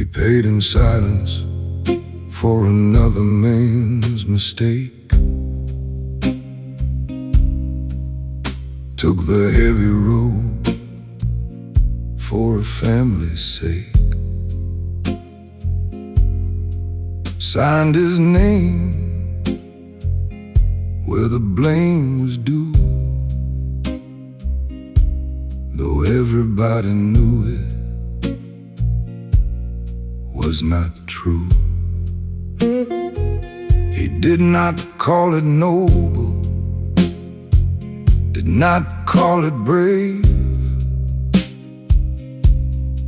He paid in silence for another man's mistake, took the heavy road for a family's sake, signed his name where the blame was due, though everybody knew it was not true. He did not call it noble, did not call it brave,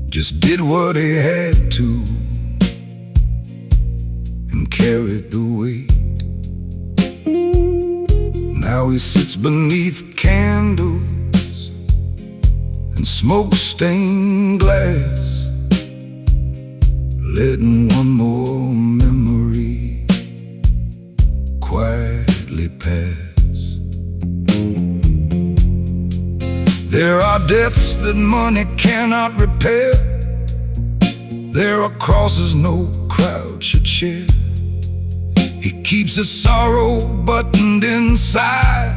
just did what he had to and carried the weight. Now he sits beneath candles and smoke-stained glass, letting one more memory quietly pass. There are debts that money cannot repair, there are crosses no crowd should share. He keeps his sorrow buttoned inside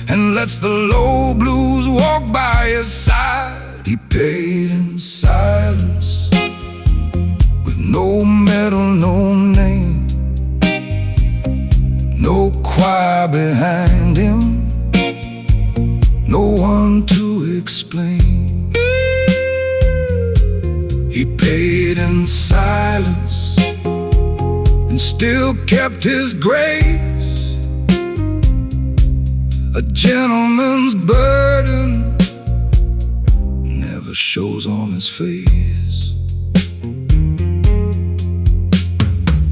and lets the low blues walk by his side. He paid in silence, with no medal, no name, no choir behind him, no one to explain. He paid in silence and still kept his grace, a gentleman's burden never shows on his face.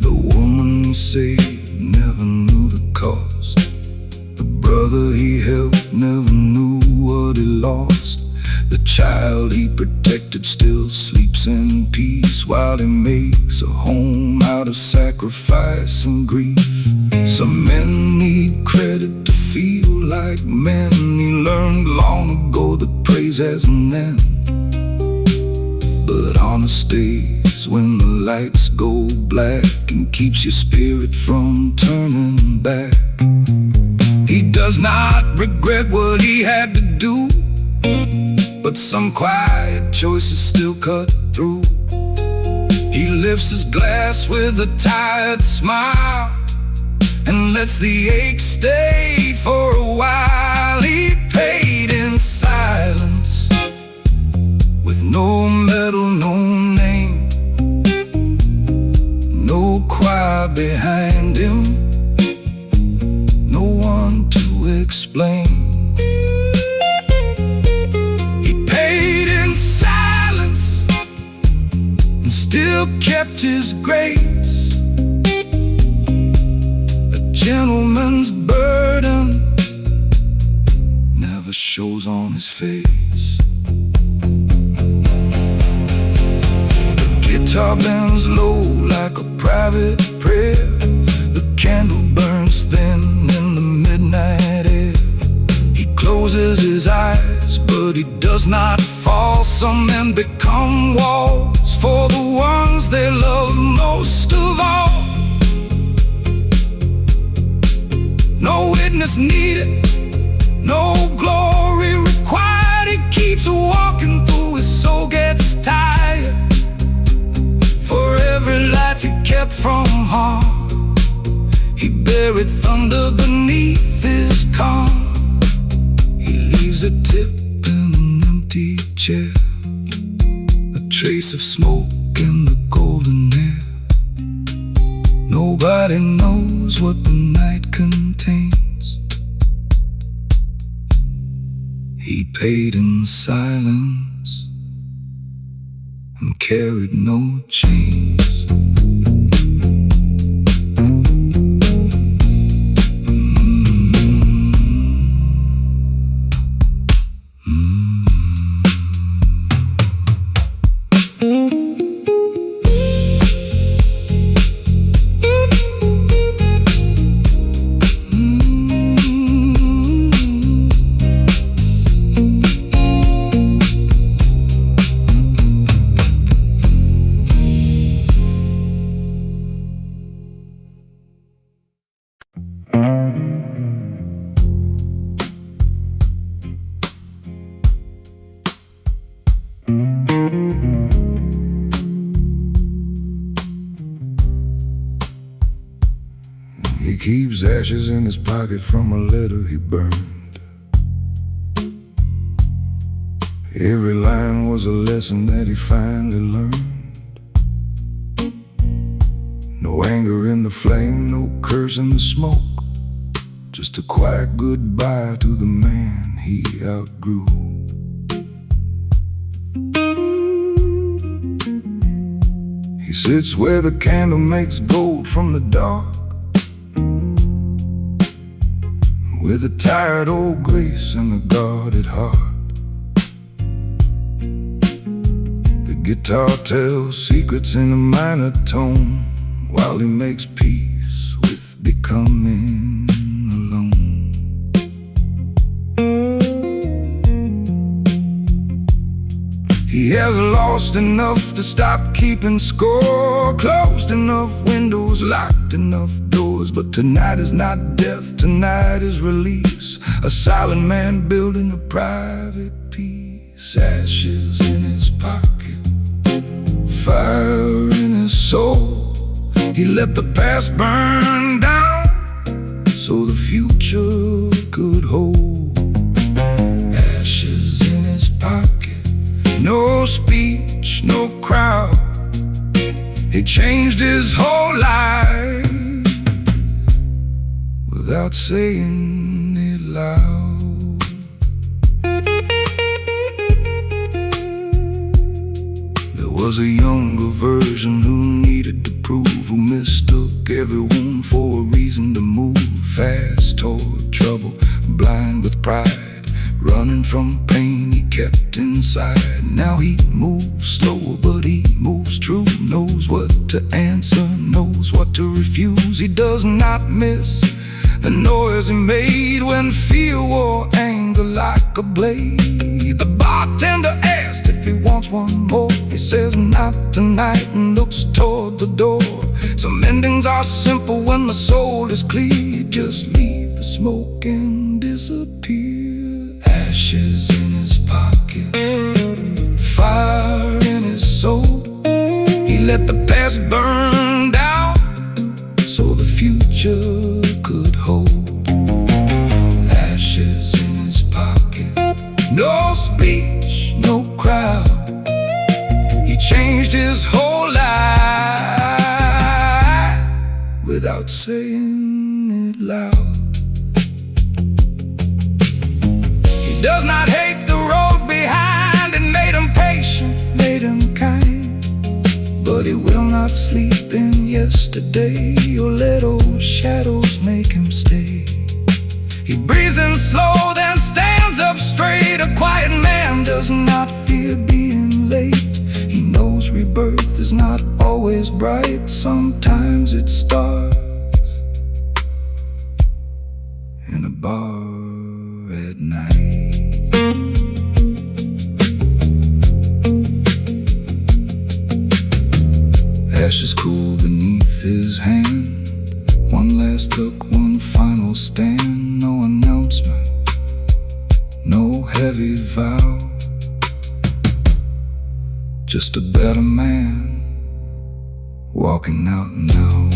The woman he saved never knew the cost, the brother he helped never knew what he lost. The child he protected still sleeps in peace while he makes a home out of sacrifice and grief. Some men need credit to feel like men. He learned long ago that praise has an end, but honest days when the lights go black and keeps your spirit from turning back. He does not regret what he had to do, but some quiet choices still cut through. He lifts his glass with a tired smile and lets the ache stay for a while. He paid in silence, with no medal, no name, no choir behind him, no one to explain. Still kept his grace, a gentleman's burden never shows on his face. The guitar bends low like a private prayer, the candle burns thin in the midnight air. He closes his eyes, but he does not fall. Some men become walls for the ones they love most of all. No witness needed, no glory required. He keeps walking through, his soul gets tired. For every life he kept from harm, he buried thunder beneath his calm. He leaves a tip in an empty chair, a trace of smoke in the golden air. Nobody knows what the night contains. He paid in silence and carried no chains. His ashes in his pocket from a letter he burned. Every line was a lesson that he finally learned. No anger in the flame, no curse in the smoke, just a quiet goodbye to the man he outgrew. He sits where the candle makes gold from the dark, with a tired old grace and a guarded heart. The guitar tells secrets in a minor tone, while he makes peace with becoming alone. He has lost enough to stop keeping score, closed enough windows, locked enough doors. But tonight is not death, tonight is release. A silent man building a private peace. Ashes in his pocket, fire in his soul. He let the past burn down so the future could hold. Ashes in his pocket, no speech, no crowd. He changed his whole life without saying it loud. There was a younger version who needed to prove, who mistook everyone for a reason to move fast toward trouble, blind with pride, running from pain he kept inside. Now he moves slower, but he moves true, knows what to answer, knows what to refuse. He does not miss the noise he made when fear wore anger like a blade. The bartender asked if he wants one more. He says not tonight and looks toward the door. Some endings are simple when the soul is clear. Just leave the smoke and disappear. Ashes in his pocket, fire in his soul. He let the past burn down so the future could hold. Ashes in his pocket, no speech, no crowd. He changed his whole life without saying it loud. He does not hate the road behind. It made him patient, made him kind. But he will not sleep in yesterday or let old shadows make him stay. He breathes in slow, then stands up straight. A quiet man does not fear being late. He knows rebirth is not always bright. Sometimes it starts in a bar at night. Ashes cool beneath his hand. One last look, one final stand. No announcement, no heavy vow. Just a better man walking out now.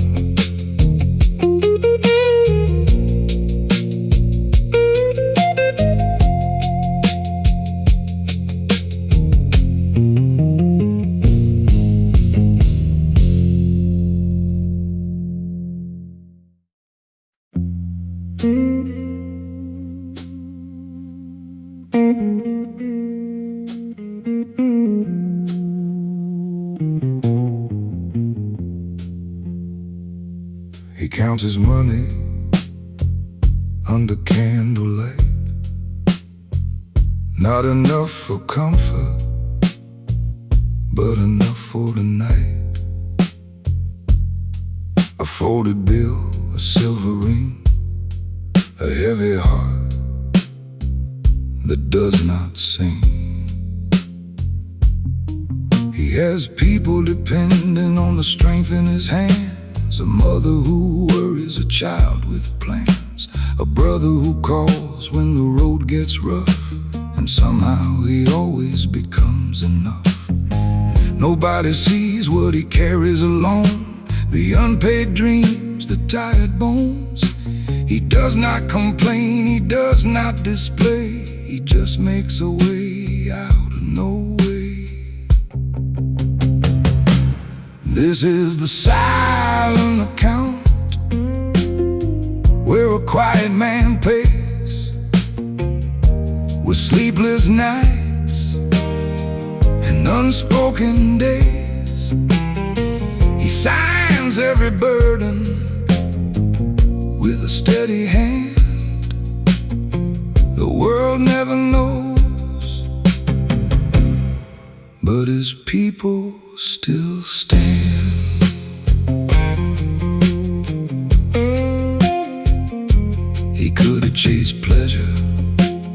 He counts his money under candlelight. Not enough for comfort, but enough for the night. A folded bill, a silver ring, a heavy heart that does not sing. He has people depending on the strength in his hands. A mother who worries a child with plans. A brother who calls when the road gets rough. And somehow he always becomes enough. Nobody sees what he carries alone. The unpaid dreams, the tired bones. He does not complain, he does not display, he just makes a way out of no way. This is the silent account, where a quiet man pays with sleepless nights and unspoken days. He signs every burden with a steady hand. The world never knows, but his people still stand. He could have chased pleasure,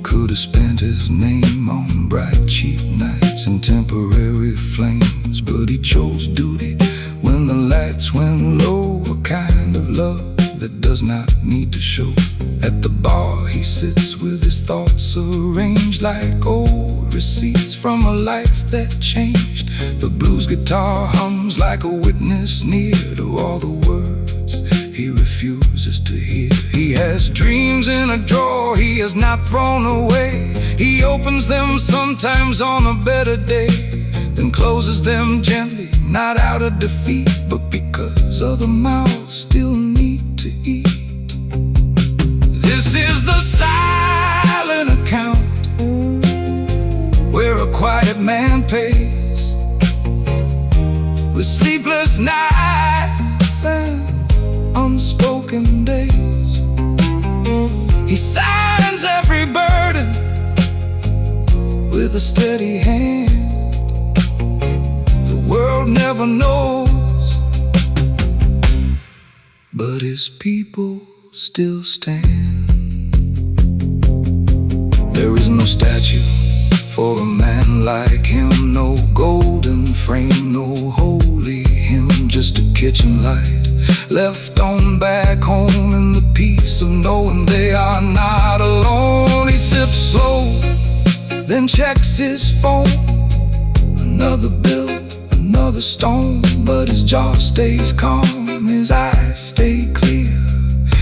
could have spent his name on bright cheap nights and temporary flames, but he chose duty when the lights went low, a kind of love that does not need to show. At the bar he sits with his thoughts arranged like old receipts from a life that changed. The blues guitar hums like a witness near to all the words he refuses to hear. He has dreams in a drawer he has not thrown away. He opens them sometimes on a better day, then closes them gently, not out of defeat, but because other mouths still need to eat. This is the silent account, where a quiet man pays with sleepless nights and unspoken days. He signs every burden with a steady hand. The world never knows, but his people still stand. There is no statue for a man like him, no golden frame, no holy hymn, just a kitchen light left on back home in the peace of knowing they are not alone. He sips slow, then checks his phone. Another bill, another stone, but his jaw stays calm, his eyes stay clear.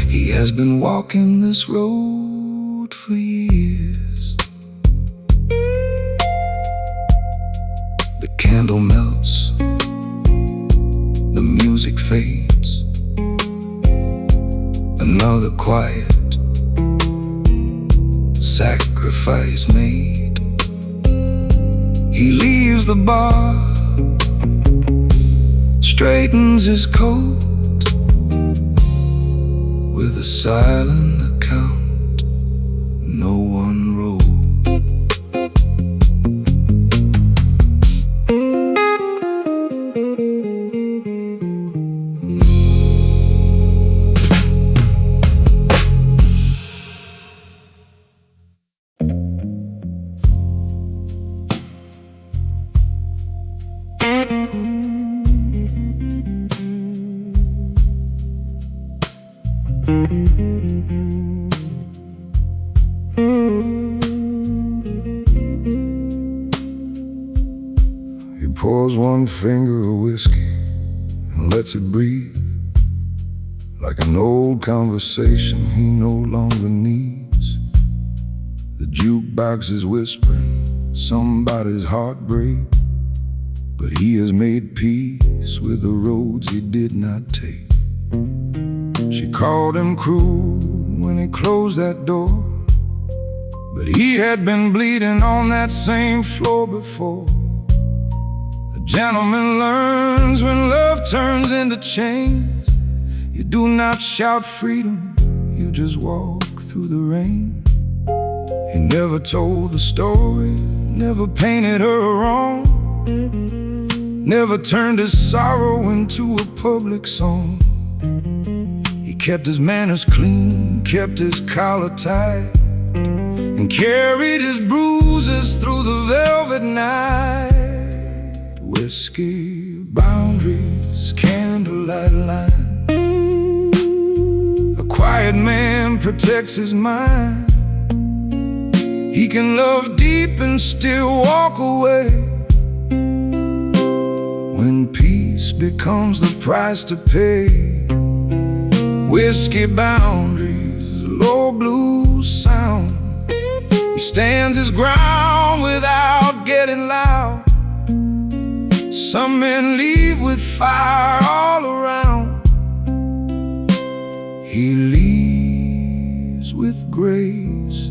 He has been walking this road for years. The candle melts, the music fades. Another quiet sacrifice made. He leaves the bar, straightens his coat with a silent account no one wrote. He pours one finger of whiskey and lets it breathe, like an old conversation he no longer needs. The jukebox is whispering somebody's heartbreak, but he has made peace with the roads he did not take. She called him cruel when he closed that door, but he had been bleeding on that same floor before. A gentleman learns when love turns into chains. You do not shout freedom, you just walk through the rain. He never told the story, never painted her wrong, never turned his sorrow into a public song. He kept his manners clean, kept his collar tight, and carried his bruises through the velvet night. Whiskey, boundaries, candlelight line. A quiet man protects his mind. He can love deep and still walk away when peace becomes the price to pay. Whiskey, boundaries, low blues sound. He stands his ground without getting loud. Some men leave with fire all around. He leaves with grace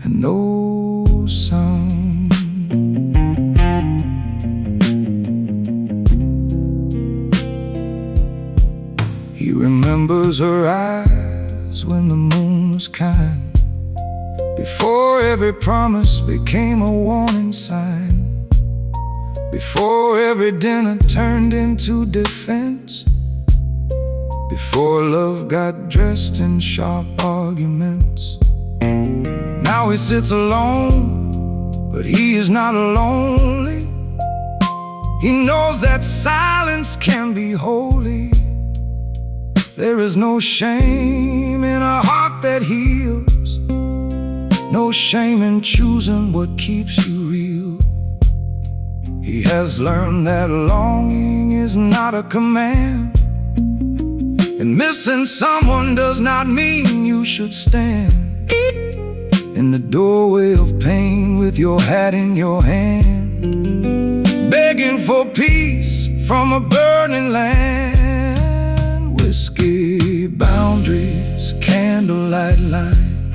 and no sound. He remembers her eyes when the moon was kind, before every promise became a warning sign, before every dinner turned into defense, before love got dressed in sharp arguments. Now he sits alone, but he is not lonely. He knows that silence can be holy. There is no shame in a heart that heals, no shame in choosing what keeps you real. He has learned that longing is not a command, and missing someone does not mean you should stand in the doorway of pain with your hat in your hand, begging for peace from a burning land. Whiskey, boundaries, candlelight line.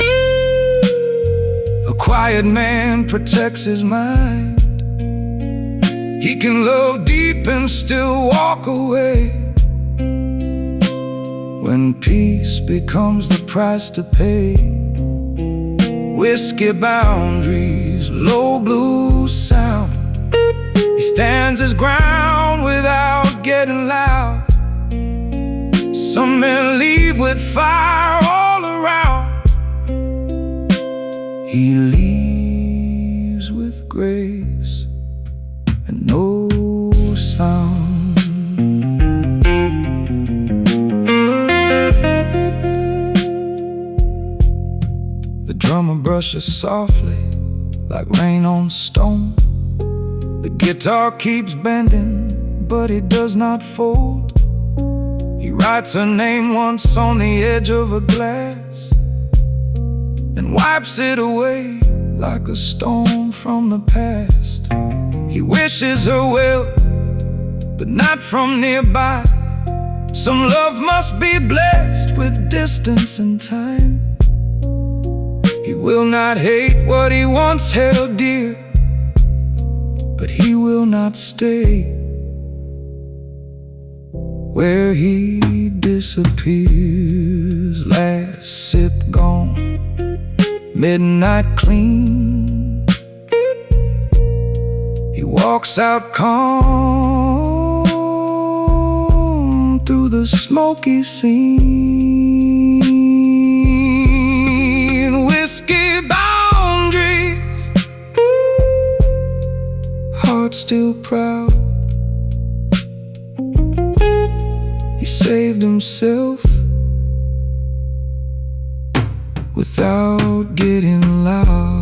A quiet man protects his mind. He can love deep and still walk away when peace becomes the price to pay. Whiskey, boundaries, low blues sound. He stands his ground without getting loud. Some men leave with fire all around. He leaves with grace and no sound. The drummer brushes softly like rain on stone. The guitar keeps bending, but it does not fold. He writes her name once on the edge of a glass, then wipes it away like a stone from the past. He wishes her well, but not from nearby. Some love must be blessed with distance and time. He will not hate what he once held dear, but he will not stay where he disappears. Last sip gone, midnight clean. He walks out calm through the smoky scene. Whiskey, boundaries, heart still proud. He saved himself without getting loud.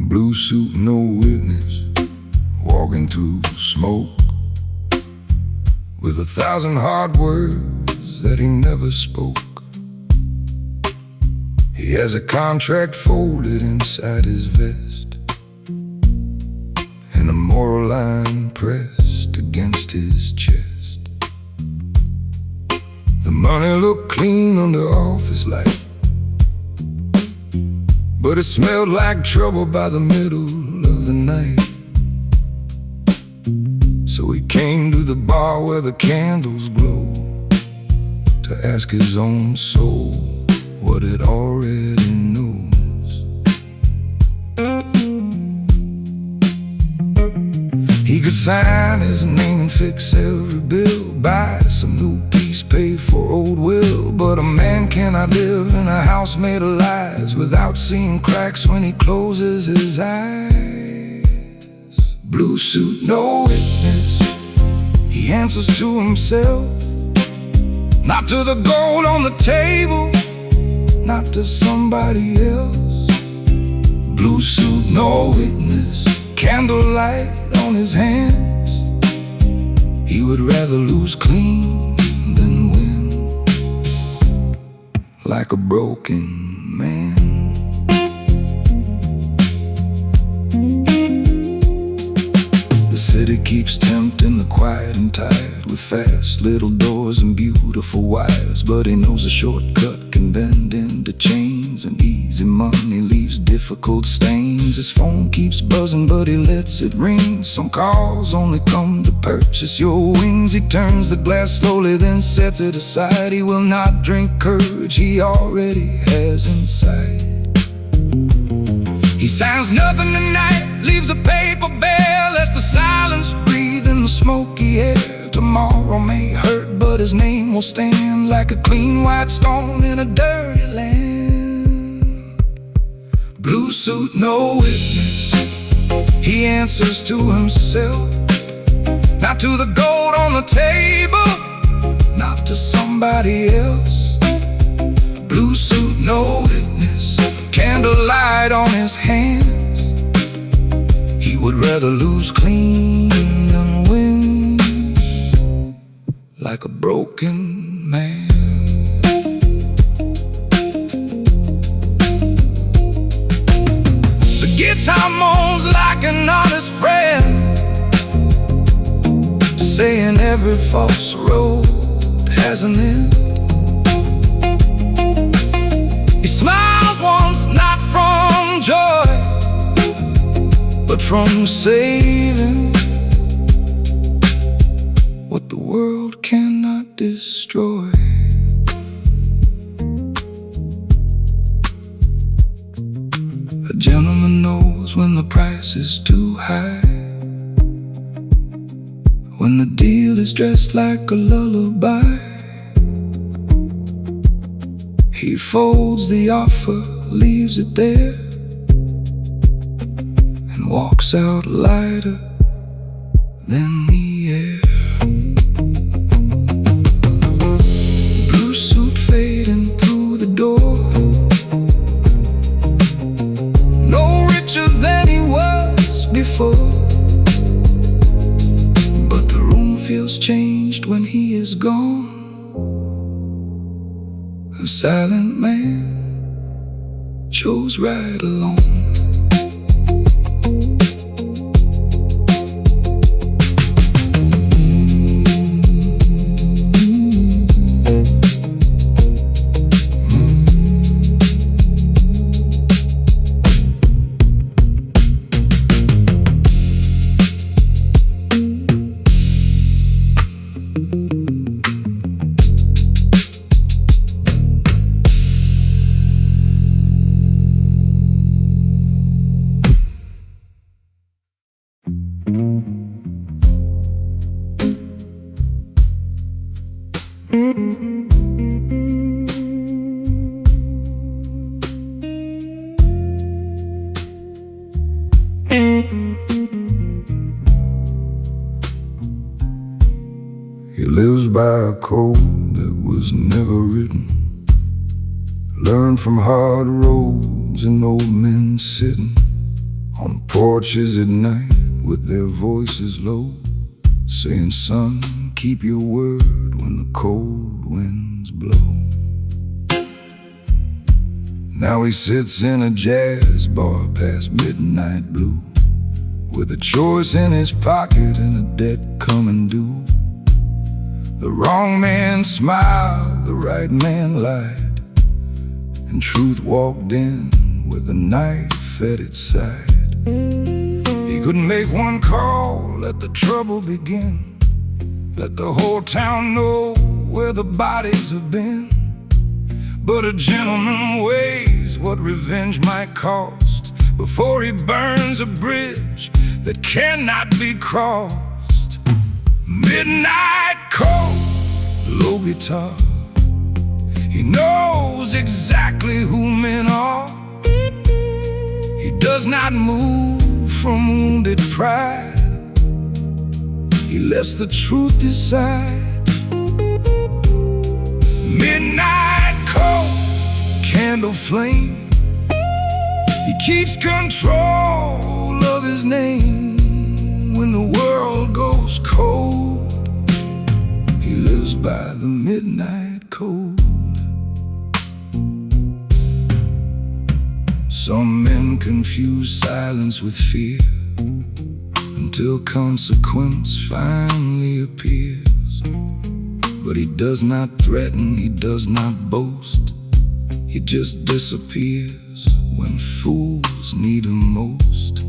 Blue suit, no witness, walking through smoke with 1,000 hard words that he never spoke. He has a contract folded inside his vest and a moral line pressed against his chest. The money looked clean under office light, but it smelled like trouble by the middle of the night. So he came to the bar where the candles glow to ask his own soul what it already knows. He could sign his name and fix every bill, buy some new piece, pay for old will. But a man cannot live in a house made of lies without seeing cracks when he closes his eyes. Blue suit, no witness, he answers to himself, not to the gold on the table, not to somebody else. Blue suit, no witness, candlelight on his hands. He would rather lose clean than win, like a broken man. The city keeps tempting the quiet and tired with fast little doors and beautiful wires, but he knows a shortcut can bend into chains, and easy money leaves difficult stains. His phone keeps buzzing, but he lets it ring. Some calls only come to purchase your wings. He turns the glass slowly, then sets it aside. He will not drink courage he already has inside. He signs nothing tonight, leaves a paper bare, lets the silence breathe in the smoky air. Tomorrow may hurt, but his name will stand like a clean white stone in a dirty land. Blue suit, no witness, he answers to himself, not to the gold on the table, not to somebody else. Blue suit, no witness, candlelight on his hands. He would rather lose clean than win, like a broken man. The guitar moans like an honest friend, saying every false road has an end. He smiles once, not from joy, but from saving what the world cannot destroy. A gentleman knows when the price is too high, when the deal is dressed like a lullaby. He folds the offer, leaves it there, and walks out lighter than the air. Blue suit fading through the door, no richer than he was before, but the room feels changed when he is gone. A silent man chose right along. He lives by a code that was never written, learned from hard roads and old men sitting on porches at night with their voices low, saying, son, keep your word when the cold winds blow. Now he sits in a jazz bar past midnight blue, with a choice in his pocket and a debt coming due. The wrong man smiled, the right man lied, and truth walked in with a knife at its side. He couldn't make one call, let the trouble begin, let the whole town know where the bodies have been. But a gentleman weighs what revenge might cost before he burns a bridge that cannot be crossed. Midnight cold, low guitar. He knows exactly who men are. He does not move from wounded pride. He lets the truth decide. Midnight cold, candle flame. He keeps control of his name. When the world goes cold, he lives by the midnight code. Some men confuse silence with fear, until consequence finally appears. But he does not threaten, he does not boast. He just disappears when fools need him most.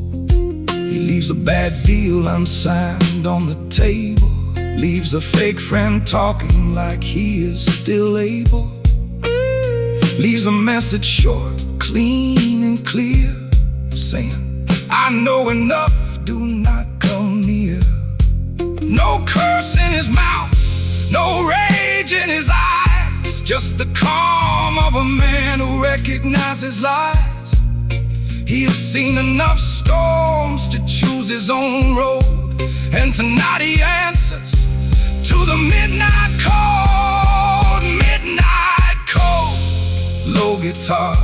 He leaves a bad deal unsigned on the table, leaves a fake friend talking like he is still able, leaves a message short, clean and clear, saying, I know enough, do not come near. No curse in his mouth, no rage in his eyes, just the calm of a man who recognizes lies. He has seen enough storms to choose his own road, and tonight he answers to the midnight code. Midnight code, low guitar.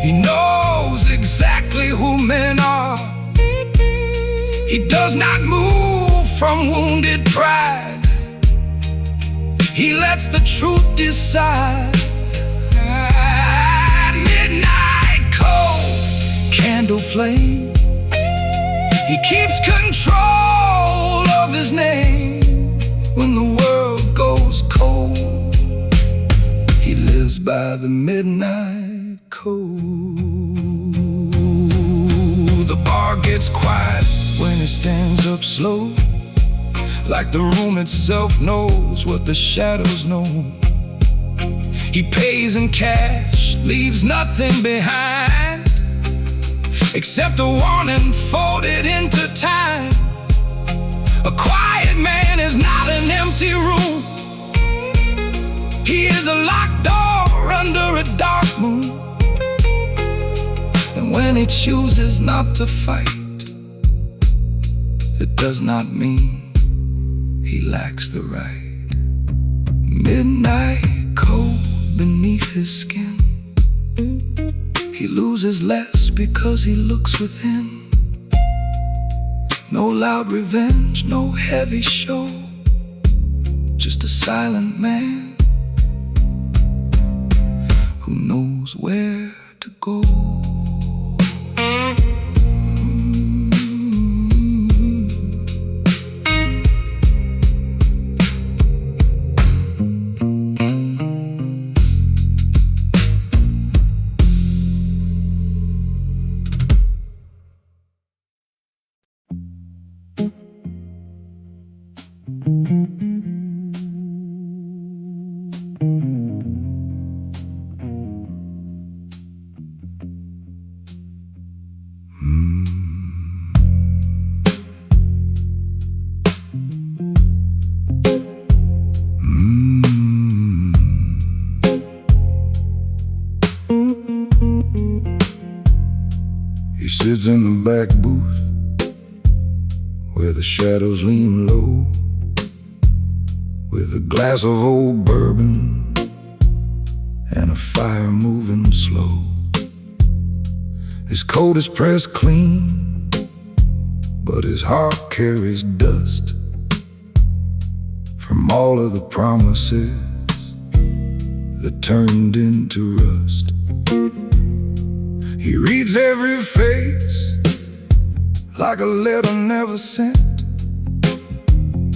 He knows exactly who men are. He does not move from wounded pride. He lets the truth decide. Midnight cold, candle flame. He keeps control of his name. When the world goes cold, he lives by the midnight code. The bar gets quiet when he stands up slow, like the room itself knows what the shadows know. He pays in cash, leaves nothing behind, except a warning folded into time. A quiet man is not an empty room. He is a locked door under a dark moon. And when he chooses not to fight, that does not mean he lacks the right. Midnight cold beneath his skin. He loses less because he looks within. No loud revenge, no heavy show, just a silent man who knows where to go. He sits in the back booth where the shadows lean low, with a glass of old bourbon and a fire moving slow. His coat is pressed clean, but his heart carries dust from all of the promises that turned into rust. He reads every face like a letter never sent,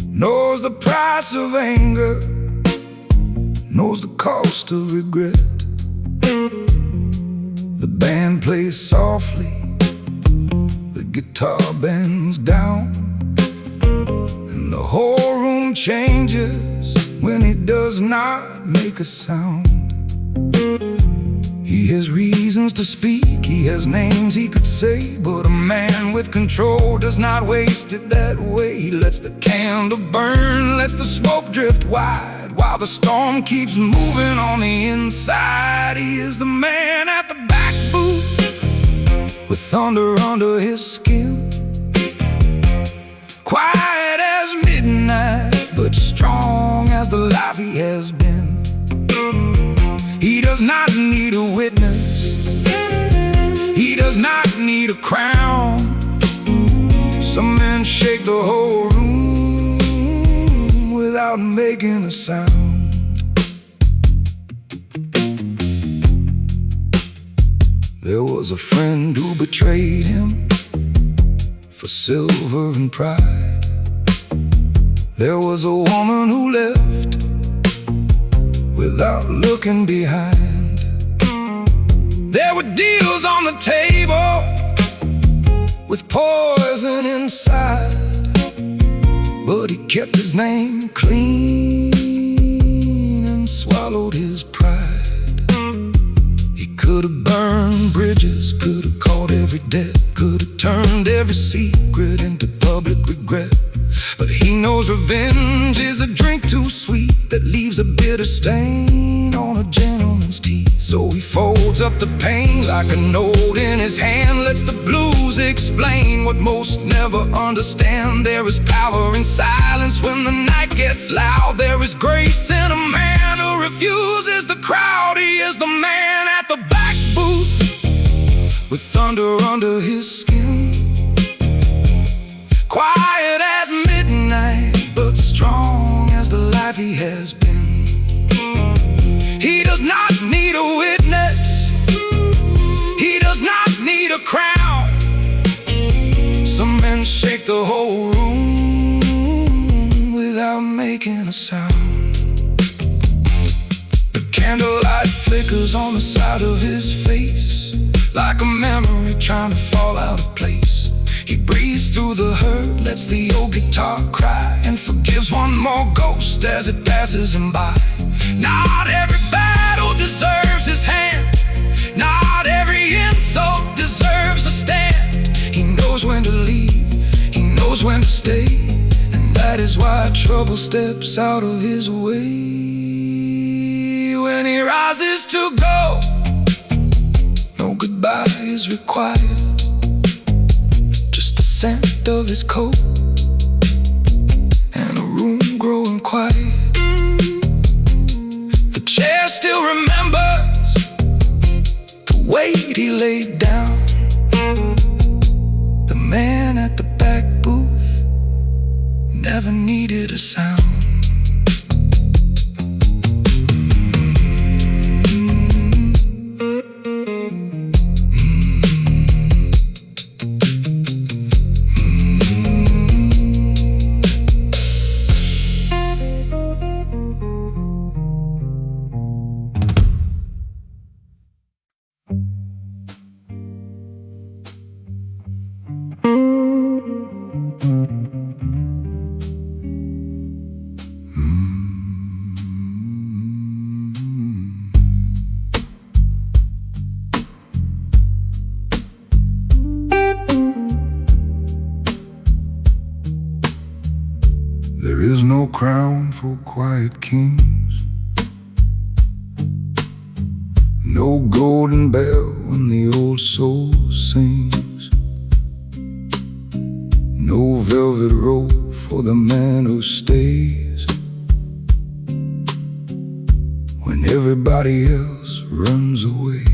knows the price of anger, knows the cost of regret. The band plays softly, the guitar bends down, and the whole room changes when he does not make a sound. He has reasons to speak, he has names he could say, but a man with control does not waste it that way. He lets the candle burn, lets the smoke drift wide, while the storm keeps moving on the inside. He is the man at the back booth, with thunder under his skin, quiet as midnight, but strong as the life he has been. He does not need a witness, he does not need a crown. Some men shake the whole room without making a sound. There was a friend who betrayed him for silver and pride. There was a woman who left without looking behind. There were deals on the table with poison inside, but he kept his name clean and swallowed his pride. He could have burned bridges, could have caught every debt, could have turned every secret into public regret. But he knows revenge is a drink too sweet that leaves a bitter stain on a gentleman's teeth. So he folds up the pain like a note in his hand, lets the blues explain what most never understand. There is power in silence when the night gets loud. There is grace in a man who refuses the crowd. He is the man at the back booth, with thunder under his skin, quiet as midnight, but strong as the life he has been. He does not need a witness, he does not need a crown. Some men shake the whole room without making a sound. The candlelight flickers on the side of his face, like a memory trying to fall out of place. He breathes through the hurt, lets the old guitar cry, and forgives one more ghost as it passes him by. Not every battle deserves his hand, not every insult deserves a stand. He knows when to leave, he knows when to stay, and that is why trouble steps out of his way. When he rises to go, no goodbye is required, the scent of his coat and a room growing quiet. The chair still remembers the weight he laid down. The man at the back booth never needed a sound. There is no crown for quiet kings, no golden bell when the old soul sings, no velvet robe for the man who stays when everybody else runs away.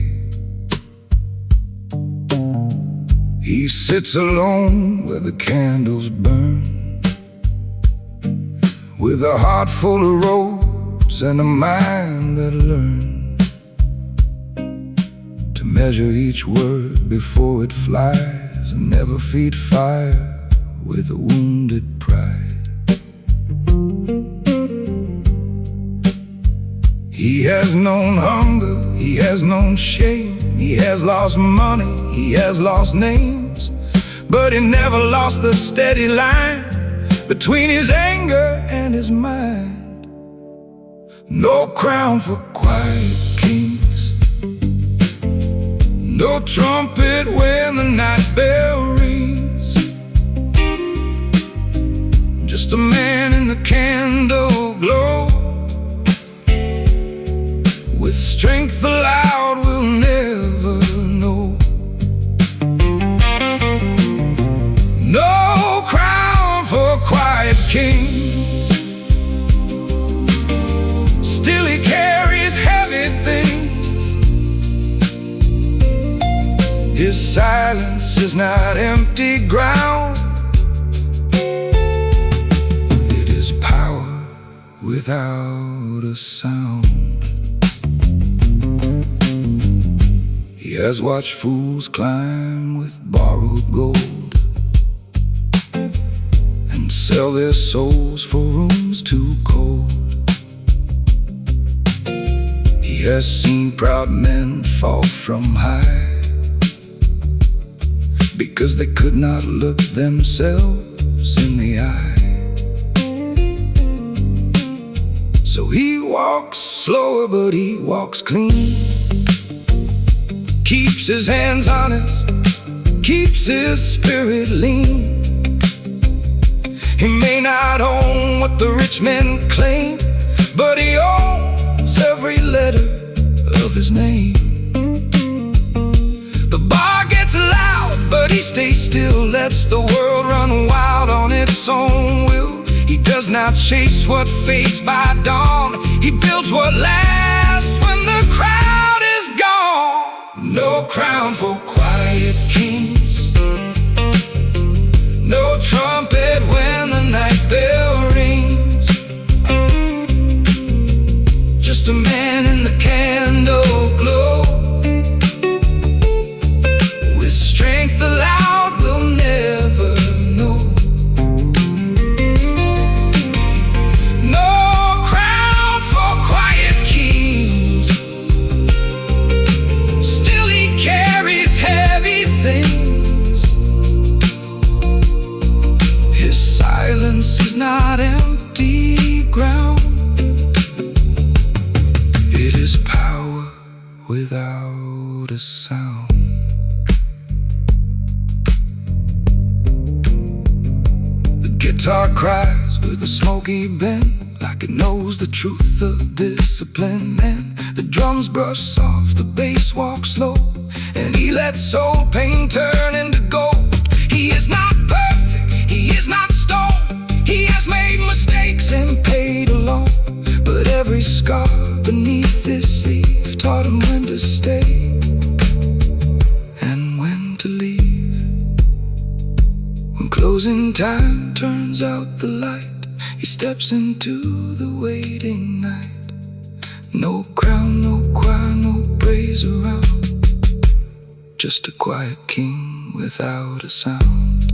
He sits alone where the candles burn, with a heart full of roses and a mind that learned to measure each word before it flies, and never feed fire with a wounded pride. He has known hunger, he has known shame, he has lost money, he has lost names, but he never lost the steady line between his anger and his mind. No crown for quiet kings, No trumpet when the night bell rings, just a man in the candle glow. With strength the loud will never know. No crown for quiet kings, still he carries heavy things. His silence is not empty ground. It is power without a sound. He has watched fools climb with borrowed gold and sell their souls for rooms too cold. He has seen proud men fall from high because they could not look themselves in the eye. So he walks slower, but he walks clean. Keeps his hands honest, keeps his spirit lean. He may not own what the rich men claim, but he owns every letter of his name. The bar gets loud, but he stays still, lets the world run wild on its own will. He does not chase what fades by dawn. He builds what lasts when the crowd is gone. No crown for quiet kings, no trumpet when the night bell rings, just a man in the candle glow. With strength the loud will never know. No crown for quiet kings, still he carries heavy things. His silence is not empty ground. It is power without a sound. The guitar cries with a smoky bend, like it knows the truth of discipline. And the drums brush soft, the bass walks slow, and he lets old pain turn into gold. He is not perfect, he is not stone. He has made mistakes and paid alone, but every scar beneath his sleeve taught him when to stay and when to leave. When closing time turns out the light, he steps into the waiting night. No crown, no choir, no praise around, just a quiet king without a sound.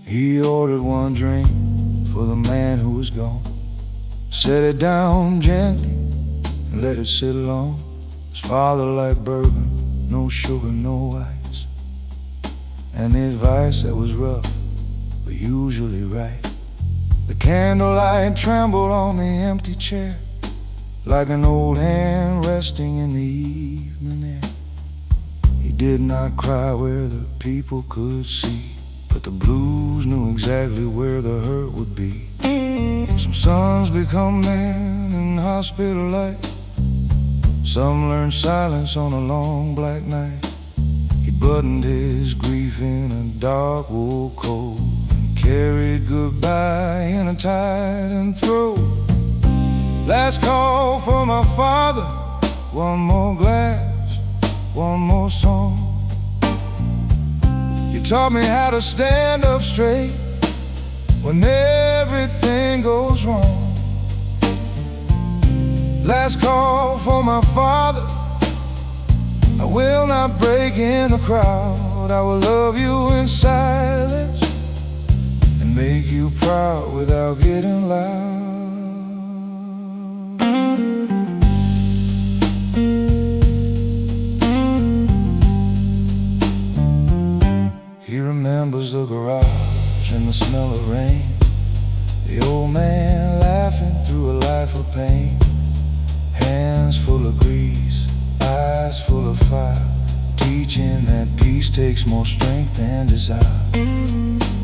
He ordered one drink for the man who was gone, set it down gently and let it sit long. His father liked bourbon, no sugar, no ice, and the advice that was rough but usually right. The candlelight trembled on the empty chair, like an old hand resting in the evening air. He did not cry where the people could see, but the blues knew exactly where the hurt would be. Some sons become men in hospital life, some learn silence on a long black night. He buttoned his grief in a dark wool coat and carried goodbye in a tightened throat. Last call for my father, one more glass, one more song. You taught me how to stand up straight when everything goes wrong. Last call for my father. I will not break in the crowd. I will love you in silence and make you proud without getting loud. He remembers the garage and the smell of rain, the old man laughing through a life of pain. Hands full of grease, eyes full of fire, teaching that peace takes more strength than desire.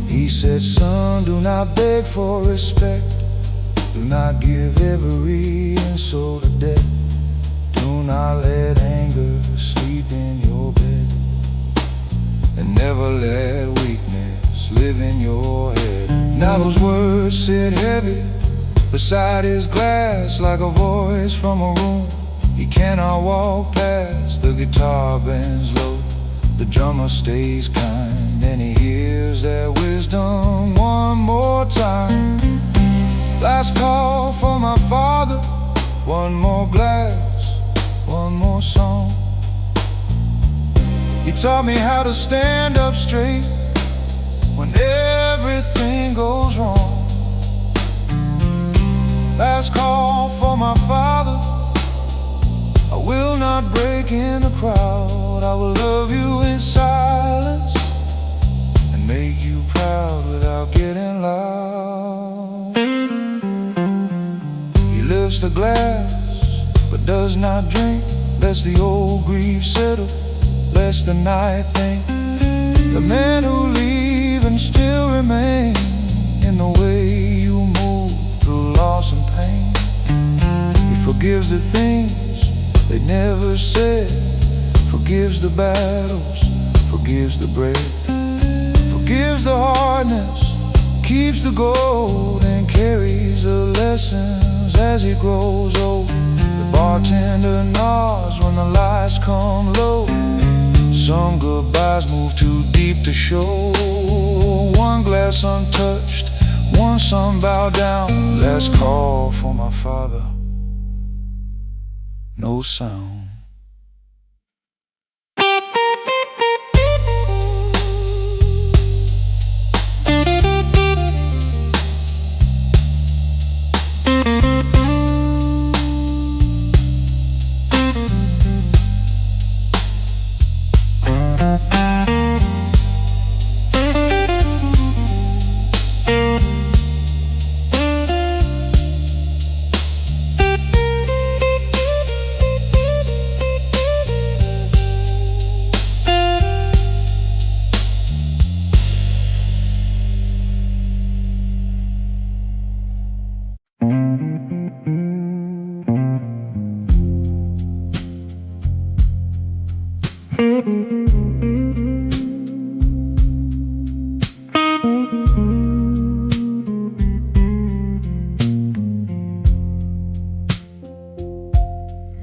He said, son, do not beg for respect. Do not give every insult to death. Do not let anger sleep in your bed. And never let weakness live in your head. Now those words sit heavy beside his glass, like a voice from a room he cannot walk past. The guitar bends low, the drummer stays kind, and he hears their wisdom one more time. Last call for my father, one more glass, one more song. He taught me how to stand up straight when everything goes wrong. Last call for my father. I will not break in the crowd. I will love you in silence and make you proud without getting loud. He lifts the glass but does not drink, lets the old grief settle, lets the night think. The men who leave and still remain in the way you move through loss and pain. He forgives the things they never said, forgives the battles, forgives the bread, forgives the hardness, keeps the gold, and carries the lessons as he grows old. The bartender nods when the lights come low. Some goodbyes move too deep to show. One glass untouched, one sun bowed down. Last call for my father, no sound.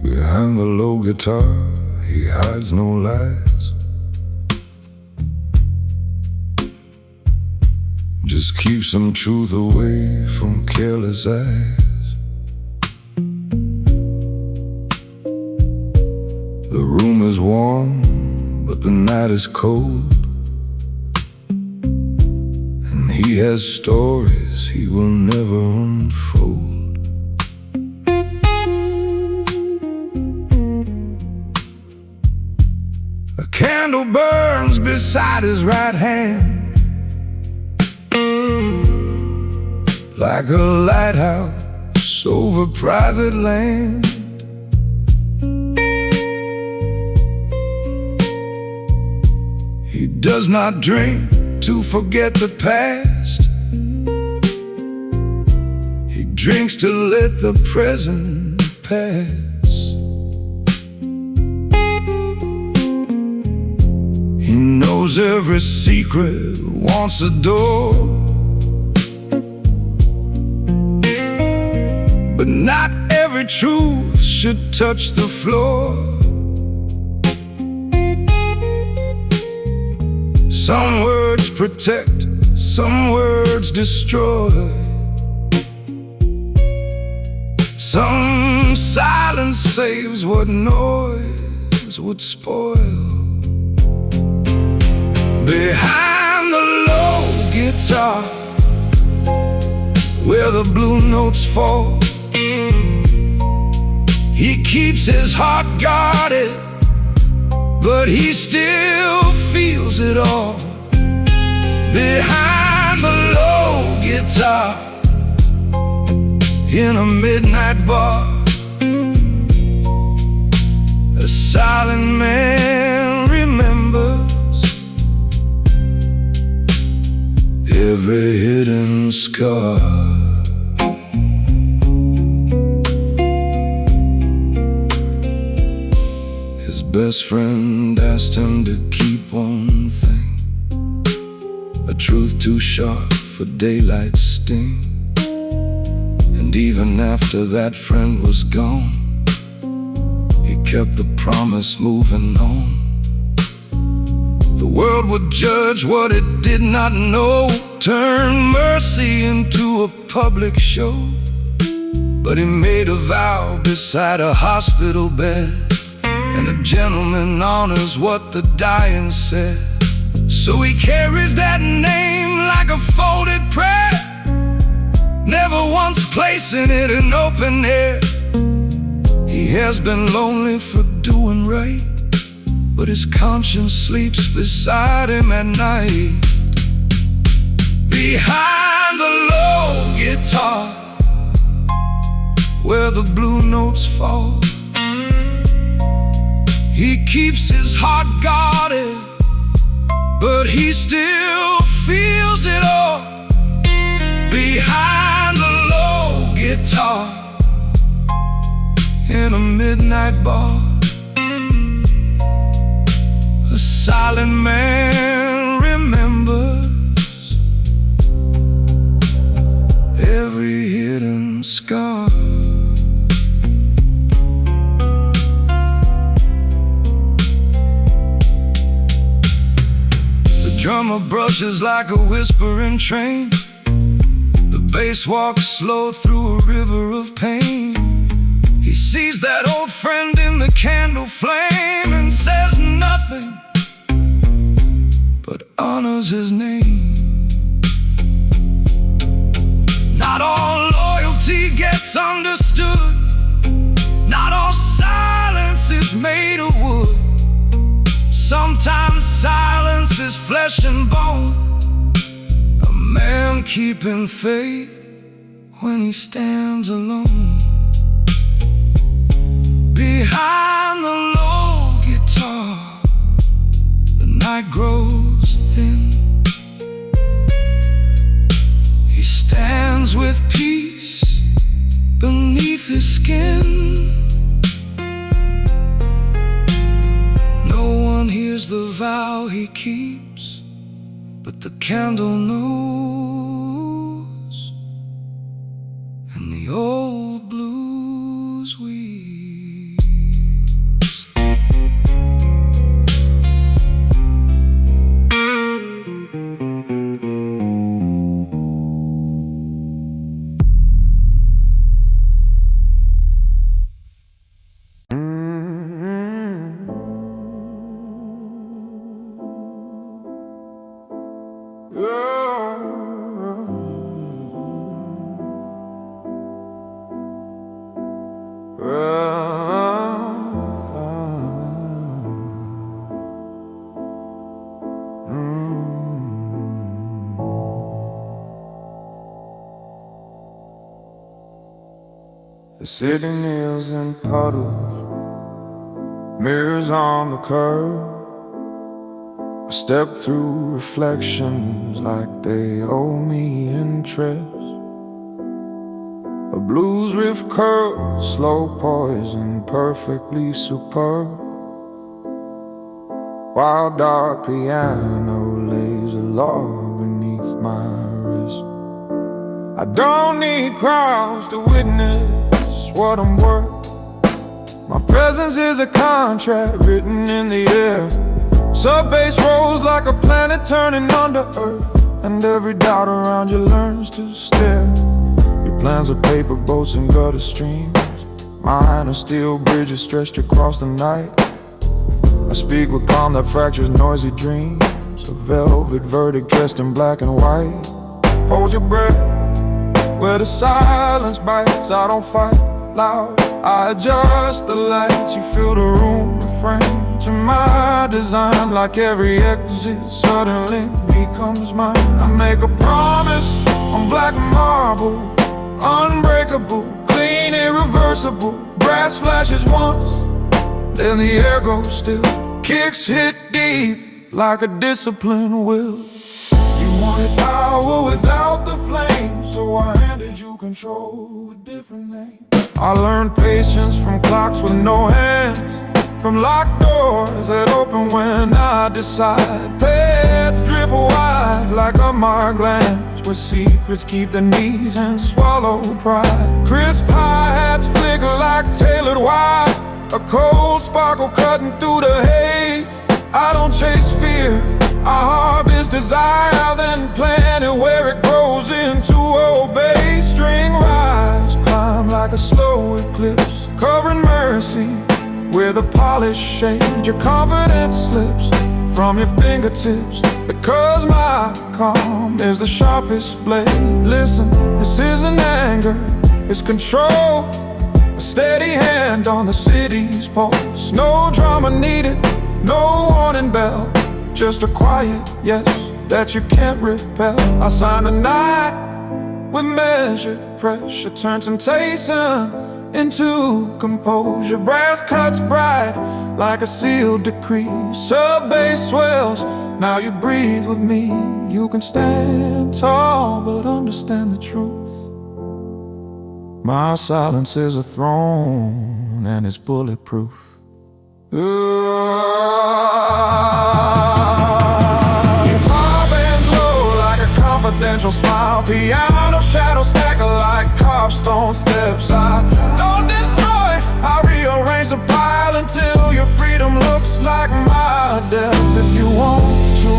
Behind the low guitar, he hides no lies, just keeps some truth away from careless eyes. The room is warm, but the night is cold, and he has stories he will never unfold. A candle burns beside his right hand, like a lighthouse over private land. He does not drink to forget the past. He drinks to let the present pass. He knows every secret wants a door, but not every truth should touch the floor. Some words protect, some words destroy, some silence saves what noise would spoil. Behind the low guitar, where the blue notes fall, he keeps his heart guarded, but he still feels it all. Behind the low guitar, in a midnight bar, a silent man remembers every hidden scar. His best friend asked him to keep one thing, a truth too sharp for daylight's sting. And even after that friend was gone, he kept the promise moving on. The world would judge what it did not know, turn mercy into a public show. But he made a vow beside a hospital bed, and a gentleman honors what the dying said. So he carries that name like a folded prayer, never once placing it in open air. He has been lonely for doing right, but his conscience sleeps beside him at night. Behind the low guitar, where the blue notes fall, he keeps his heart guarded, but he still feels it all. Behind the low guitar, in a midnight bar, a silent man remembers every hidden scar. The drummer brushes like a whispering train, the bass walks slow through a river of pain. He sees that old friend in the candle flame and says nothing, but honors his name. Not all loyalty gets understood, not all silence is made of wood. Sometimes silence is flesh and bone, a man keeping faith when he stands alone. Behind the low guitar, the night grows thin. He stands with peace beneath his skin. No one hears the vow he keeps, but the candle knows, and the old blues weeps. The city kneels in puddles, mirrors on the curb. I step through reflections like they owe me interest. A blues riff curls, slow poison, perfectly superb, while dark piano lays a log beneath my wrist. I don't need crowds to witness what I'm worth. My presence is a contract written in the air. Sub-bass rolls like a planet turning under earth. and every doubt around you learns to stare. Your plans are paper boats and gutter streams. Mine are steel bridges stretched across the night. I speak with calm that fractures noisy dreams. A velvet verdict dressed in black and white. Hold your breath where the silence bites. I don't fight loud, I adjust the lights. You fill the room with frames to my design. Like every exit suddenly becomes mine. I make a promise on black marble, unbreakable, clean, irreversible. Brass flashes once, then the air goes still. Kicks hit deep like a disciplined will. You wanted power without the flame, so I handed you control with different names. I learned patience from clocks with no hands, from locked doors that open when I decide. Paths drift wide like a marked glance, where secrets keep their knees and swallow pride. Crisp hi-hats flicker like tailored wire, a cold sparkle cutting through the haze. I don't chase fear, I harvest desire, then plant it where it grows into obey. String rise, climb like a slow eclipse, covering mercy with a polished shade. Your confidence slips from your fingertips, because my calm is the sharpest blade. Listen, this isn't anger, it's control. A steady hand on the city's pulse. No drama needed, no warning bell, just a quiet yes that you can't repel. I sign the night with measured pressure, turn temptation into composure. Brass cuts bright like a sealed decree. Sub-bass swells, now you breathe with me. You can stand tall but understand the truth. My silence is a throne and it's bulletproof. Guitar bands low like a confidential smile. Piano shadows stack like carved-stone steps. I don't destroy, I rearrange the pile until your freedom looks like my death. If you want to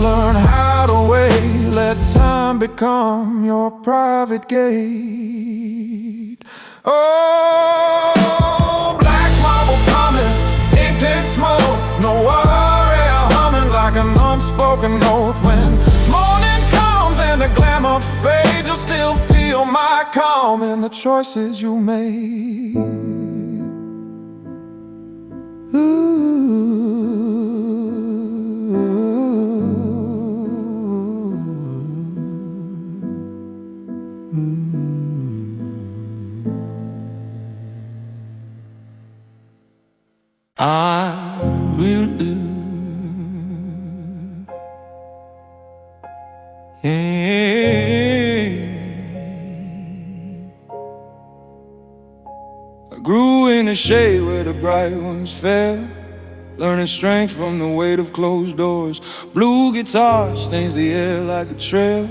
learn how to wait, let time become your private gate. Oh, black marble promise, inked in smoke, no worry, humming like an unspoken oath. When morning comes and the glamour fades, you'll still feel my calm in the choices you made. I will live, I grew in the shade where the bright ones fell, learning strength from the weight of closed doors. Blue guitar stains the air like a trail,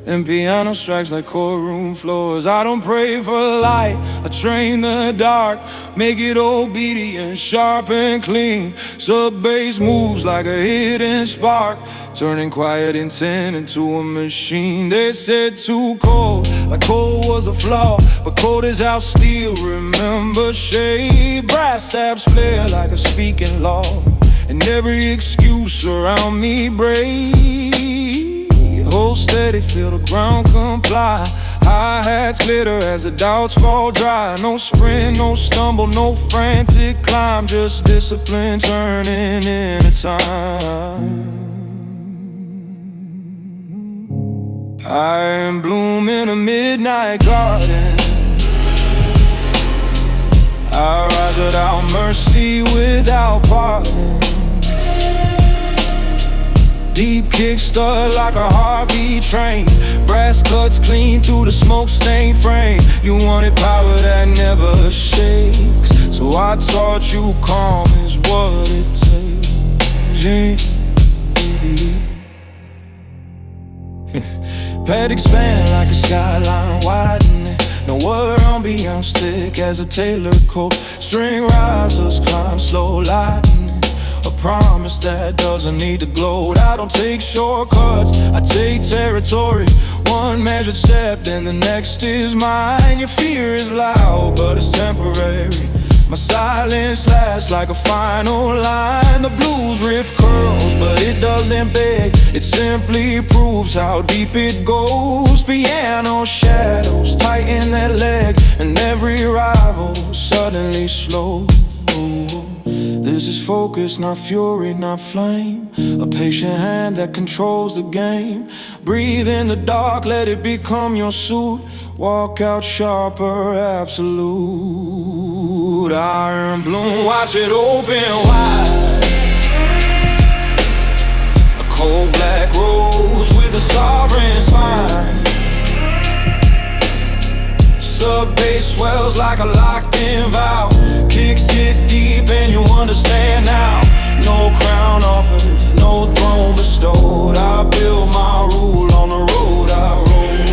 and piano strikes like courtroom floors. I don't pray for light, I train the dark, make it obedient, sharp and clean. Sub-bass moves like a hidden spark, turning quiet intent into a machine. They said too cold, like cold was a flaw, but cold is how steel remember shade. Brass stabs flare like a speaking law, and every excuse around me breaks. Hold steady, feel the ground comply. Hi-hats glitter as the doubts fall dry. No sprint, no stumble, no frantic climb, just discipline turning into time. I am bloom in a midnight garden. I rise without mercy, without pardon. Deep kick stud like a heartbeat train. Brass cuts clean through the smoke-stained frame. You wanted power that never shakes, so I taught you calm is what it takes. Pad expand like a skyline widening. No word on beyond thick as a tailored coat. String risers climb slow lightning. A promise that doesn't need to gloat. I don't take shortcuts, I take territory. One measured step, then the next is mine. Your fear is loud, but it's temporary. My silence lasts like a final line. The blues riff curls, but it doesn't beg. It simply proves how deep it goes. Piano shadows tighten that leg, and every rival suddenly slow. This is focus, not fury, not flame. A patient hand that controls the game. Breathe in the dark, let it become your suit. Walk out sharper, absolute. Iron bloom, watch it open wide. A cold black rose with a sovereign spine. Sub-bass swells like a locked-in vow. Kicks hit deep and you understand now. No crown offered, no throne bestowed. I build my rule on the road I rode.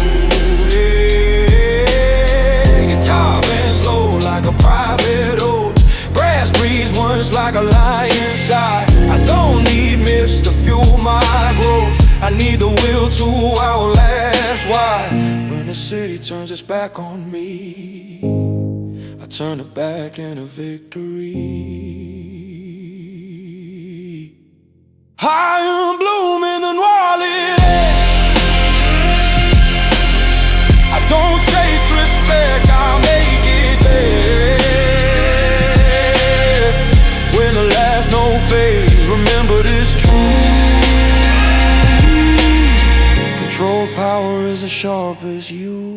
Yeah, guitar bends low like a private ode. Brass breathes once like a lion's sigh. I don't need myths to fuel my growth. I need the will to outlast. Why? When the city turns its back on me, I turn it back into victory. Higher bloom in the noir lit air. I don't chase respect, I make it there. When the last note fades, remember this truth. Control power is as sharp as you.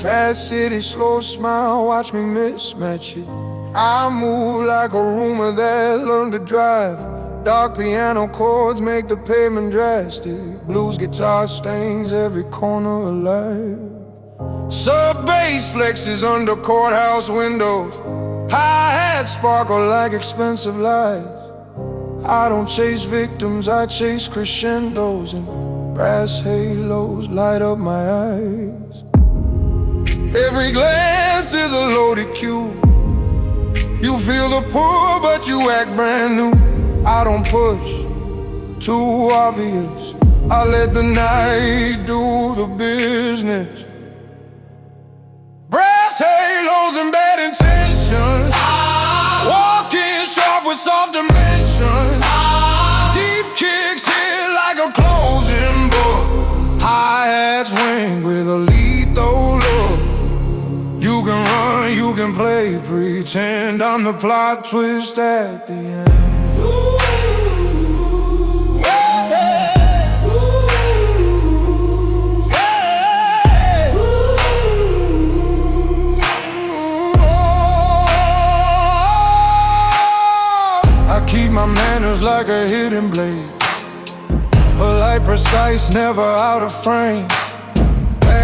Fast city, slow smile, watch me mismatch it. I move like a rumor that learned to drive. Dark piano chords make the pavement drastic. Blues guitar stains every corner alive. Sub-bass flexes under courthouse windows. Hi-hats sparkle like expensive lies. I don't chase victims, I chase crescendos. And brass halos light up my eyes. Every glance is a loaded cue. You feel the pull, but you act brand new. I don't push, too obvious. I let the night do the business. Brass halos and bad intentions. Walking sharp with soft dimensions. Deep kicks hit like a closing book. Hi-hats ring with a lethal look. You can run, you can play, pretend I'm the plot twist at the end. I keep my manners like a hidden blade. Polite, precise, never out of frame.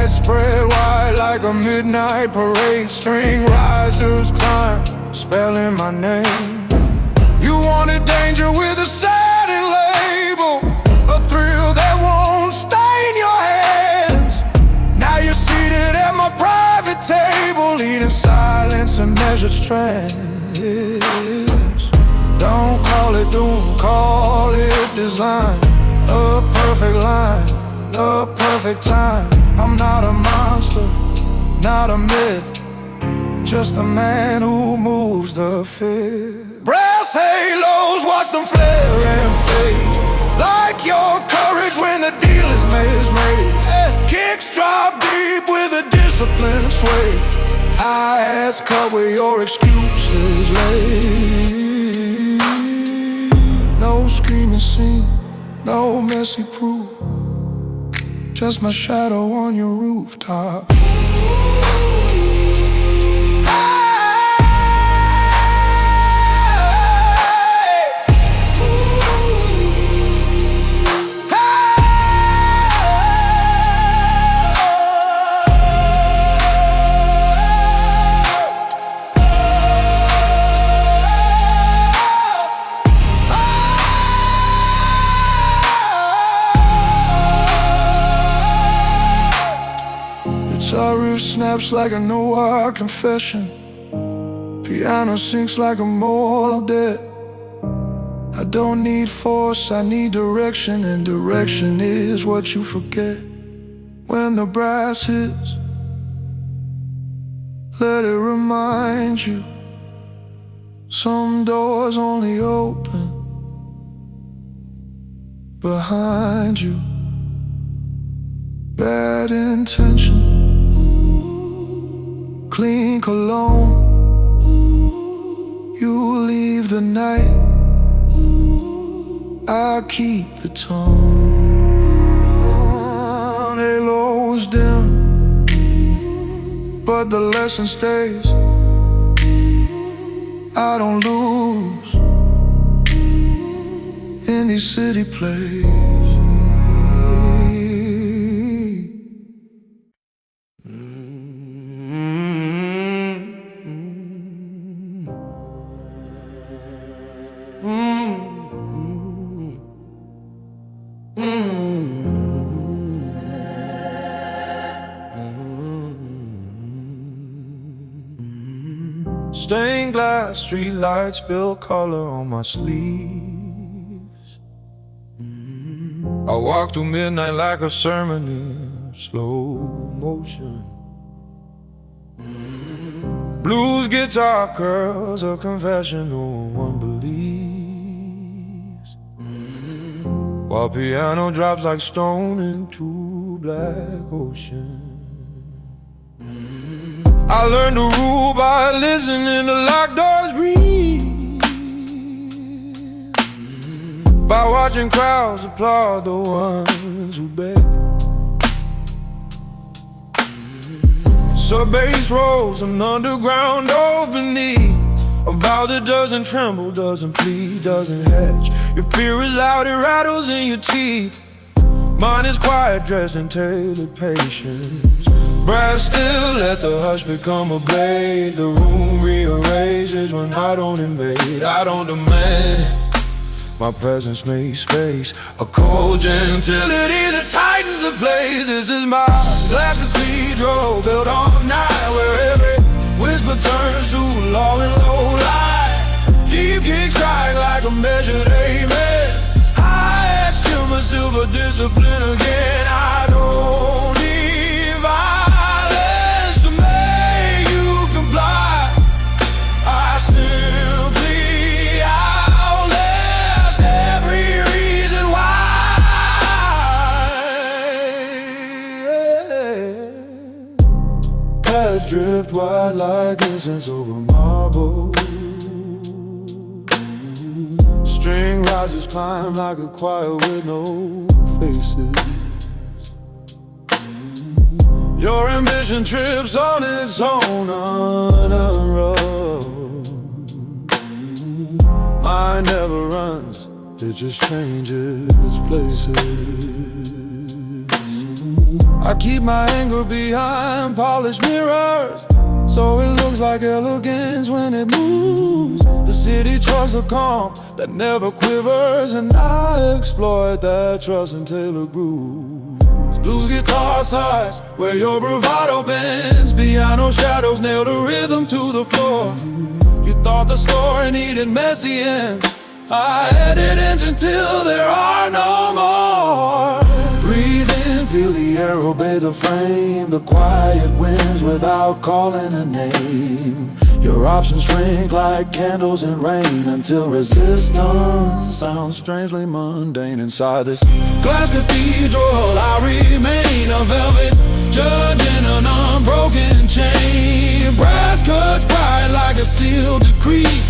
Spread wide like a midnight parade. String risers climb, spelling my name. You wanted danger with a satin label, a thrill that won't stain your hands. Now you're seated at my private table, eating silence and measured strands. Don't call it doom, call it design. A perfect line, a perfect time. I'm not a monster, not a myth, just a man who moves the fifth. Brass halos, watch them flare and fade, like your courage when the deal is made. Kicks drop deep with a disciplined sway. Hi-hats cut where your excuses lay. No screaming scene, no messy proof, just my shadow on your rooftop. raps like a no-wire confession. Piano sinks like a mortal debt. I don't need force, I need direction, and direction is what you forget. When the brass hits, let it remind you, some doors only open behind you. Bad intention, clean cologne, you leave the night, I keep the tone. Halos dim, but the lesson stays. I don't lose in these city plays. Stained glass street lights spill color on my sleeves. I walk through midnight like a sermon in slow motion. Blues guitar curls, a confession no one believes, while piano drops like stone into black ocean. I learned to rule by listening to locked doors breathe, by watching crowds applaud the ones who beg. Sub-bass rolls and underground doors beneath, a vow that doesn't tremble, doesn't plead, doesn't hedge. Your fear is loud, it rattles in your teeth. Mine is quiet, dressed in tailored patience. Brass still, let the hush become a blade. The room rearranges when I don't invade. I don't demand it, my presence makes space. A cold gentility that tightens the place. This is my glass cathedral, built on night, where every whisper turns to long and low light. Deep kicks strike like a measured amen. High edge shimmer, silver discipline again. I don't need violence to make you comply. I simply outlast every reason why. Paths drift wide like incense over marble. String risers climb like a choir with no faces. Your ambition trips on its own on a road. Mine never runs, it just changes places. I keep my anger behind polished mirrors, so it looks like elegance when it moves. The city trusts a calm that never quivers, and I exploit that trust until it grooves. Blues guitar sighs where your bravado bends. Piano shadows nail the rhythm to the floor. You thought the story needed messy ends. I edit ends until there are no more. Breathe in, feel the air, obey the frame. The quiet wins without calling a name. Your options shrink like candles in rain, until resistance sounds strangely mundane. Inside this glass cathedral I remain, a velvet judge in an unbroken chain. Brass cuts bright like a sealed decree.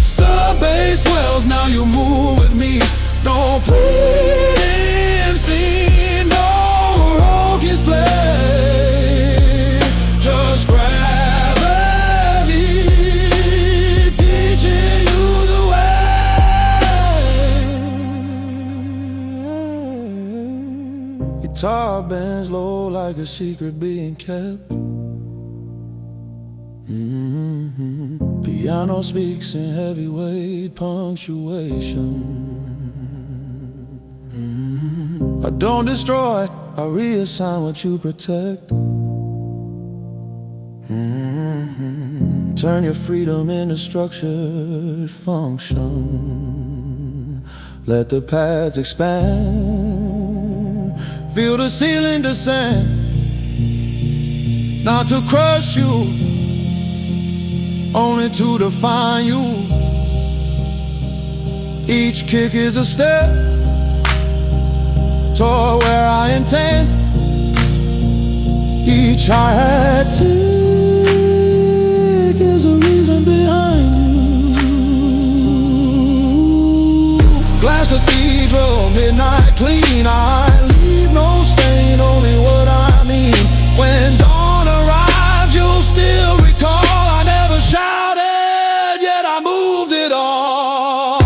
Sub-bass swells, now you move with me. No pleading scene, no role display, just gravity teaching you the way. Guitar bends low like a secret being kept. Piano speaks in heavyweight punctuation. I don't destroy, I reassign what you protect. Turn your freedom into structured function. Let the paths expand. Feel the ceiling descend. Not to crush you, only to define you. Each kick is a step toward where I intend. Each hi-hat tick is a reason behind you. Glass cathedral, midnight clean. I leave no stain, only what I mean. When dawn arrives, you'll still recall I never shouted, yet I moved it all.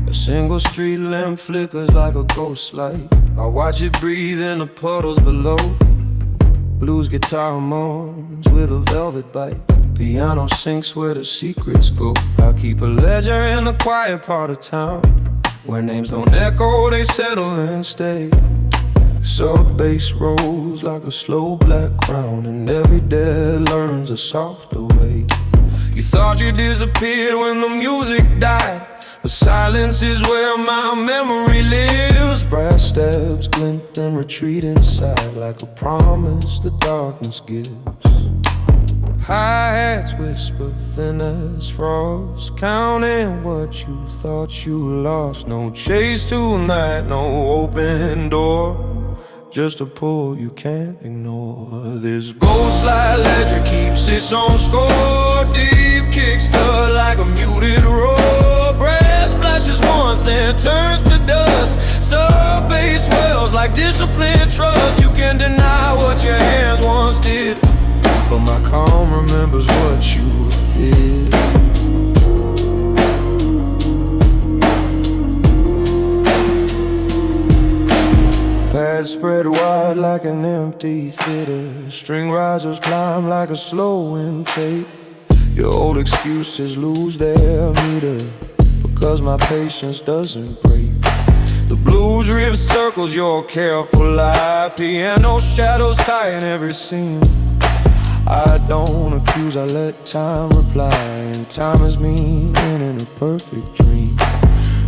A single street lamp flickers like a ghost light. I watch it breathe in the puddles below. Blues guitar moans with a velvet bite. Piano sinks where the secrets go. I'll keep a ledger in the quiet part of town, where names don't echo, they settle and stay. Sub bass rolls like a slow black crown, and every dead learns a softer way. You thought you disappeared when the music died, but silence is where my memory lives. Brass steps glint and retreat inside, like a promise the darkness gives. Hi-hats whisper thin as frost, counting what you thought you lost. No chase tonight, no open door, just a pull you can't ignore. This ghost light ledger keeps its own score. Deep kicks stir like a muted roar. Brass flashes once, then turns to dust. Sub bass swells like disciplined trust. You can deny what your hands once did, but my calm remembers what you did. Pads spread wide like an empty theater. String risers climb like a slow intake. Your old excuses lose their meter, because my patience doesn't break. The blues riff circles your careful eye. Piano shadows tie in every scene. I don't accuse, I let time reply, and time is meaning in a perfect dream.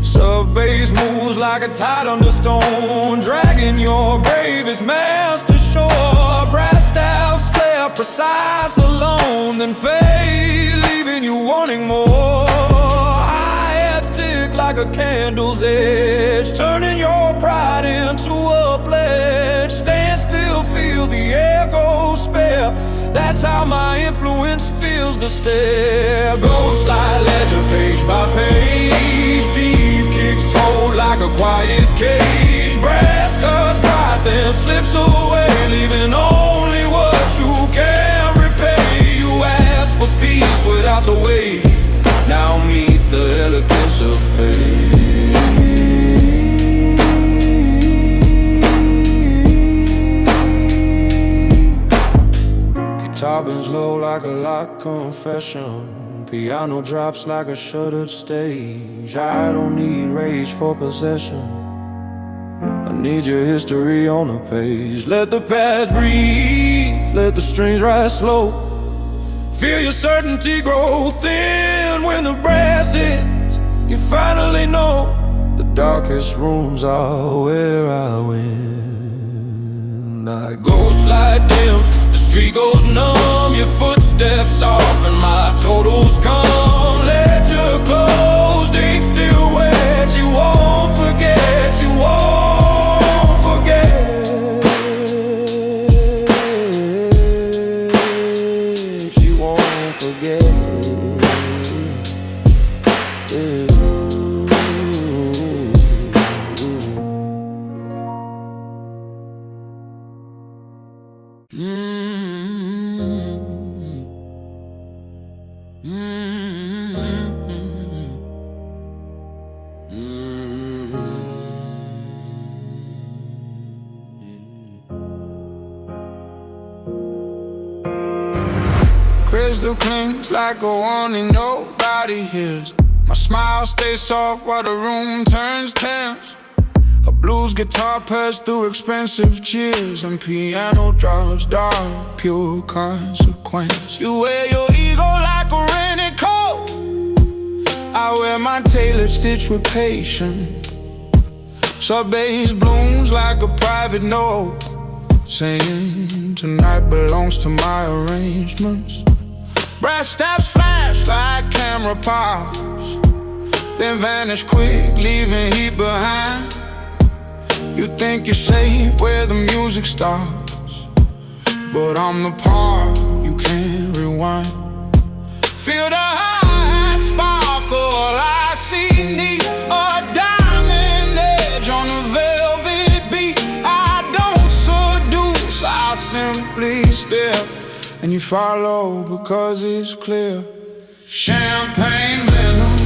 Sub-bass moves like a tide under stone, dragging your bravest master shore. Brass stabs flare precise alone, then fade, leaving you wanting more. Hi-hats tick like a candle's edge, turning your pride into a pledge. Stand still, feel the air go spare. That's how my influence feels the stare. Ghost light ledger page by page. Deep kicks hold like a quiet cage. Brass cuts pride then slips away, leaving only what you can repay. You ask for peace without the weight, now meet the elegance of fate. Guitar bends low like a locked confession. Piano drops like a shuttered stage. I don't need rage for possession, I need your history on the page. Let the past breathe, let the strings rise slow. Feel your certainty grow thin when the brass hits. You finally know the darkest rooms are where I win. Night ghost light dims, the street goes numb. Your footsteps off and my totals come. Let your clothes ink still wet. You won't forget, you won't forget. You won't forget. still clings like a warning nobody hears. My smile stays soft while the room turns tense. A blues guitar purrs through expensive cheers, and piano drops dark, pure consequence. You wear your ego like a rainy coat. I wear my tailored stitch with patience. Sub-bass blooms like a private note, saying tonight belongs to my arrangements. Brass steps flash like camera pops, then vanish quick, leaving heat behind. You think you're safe where the music stops, but I'm the part you can't rewind. Feel the high sparkle, I see neat, a diamond edge on a velvet beat. I don't seduce, I simply stare, and you follow because it's clear. Champagne venom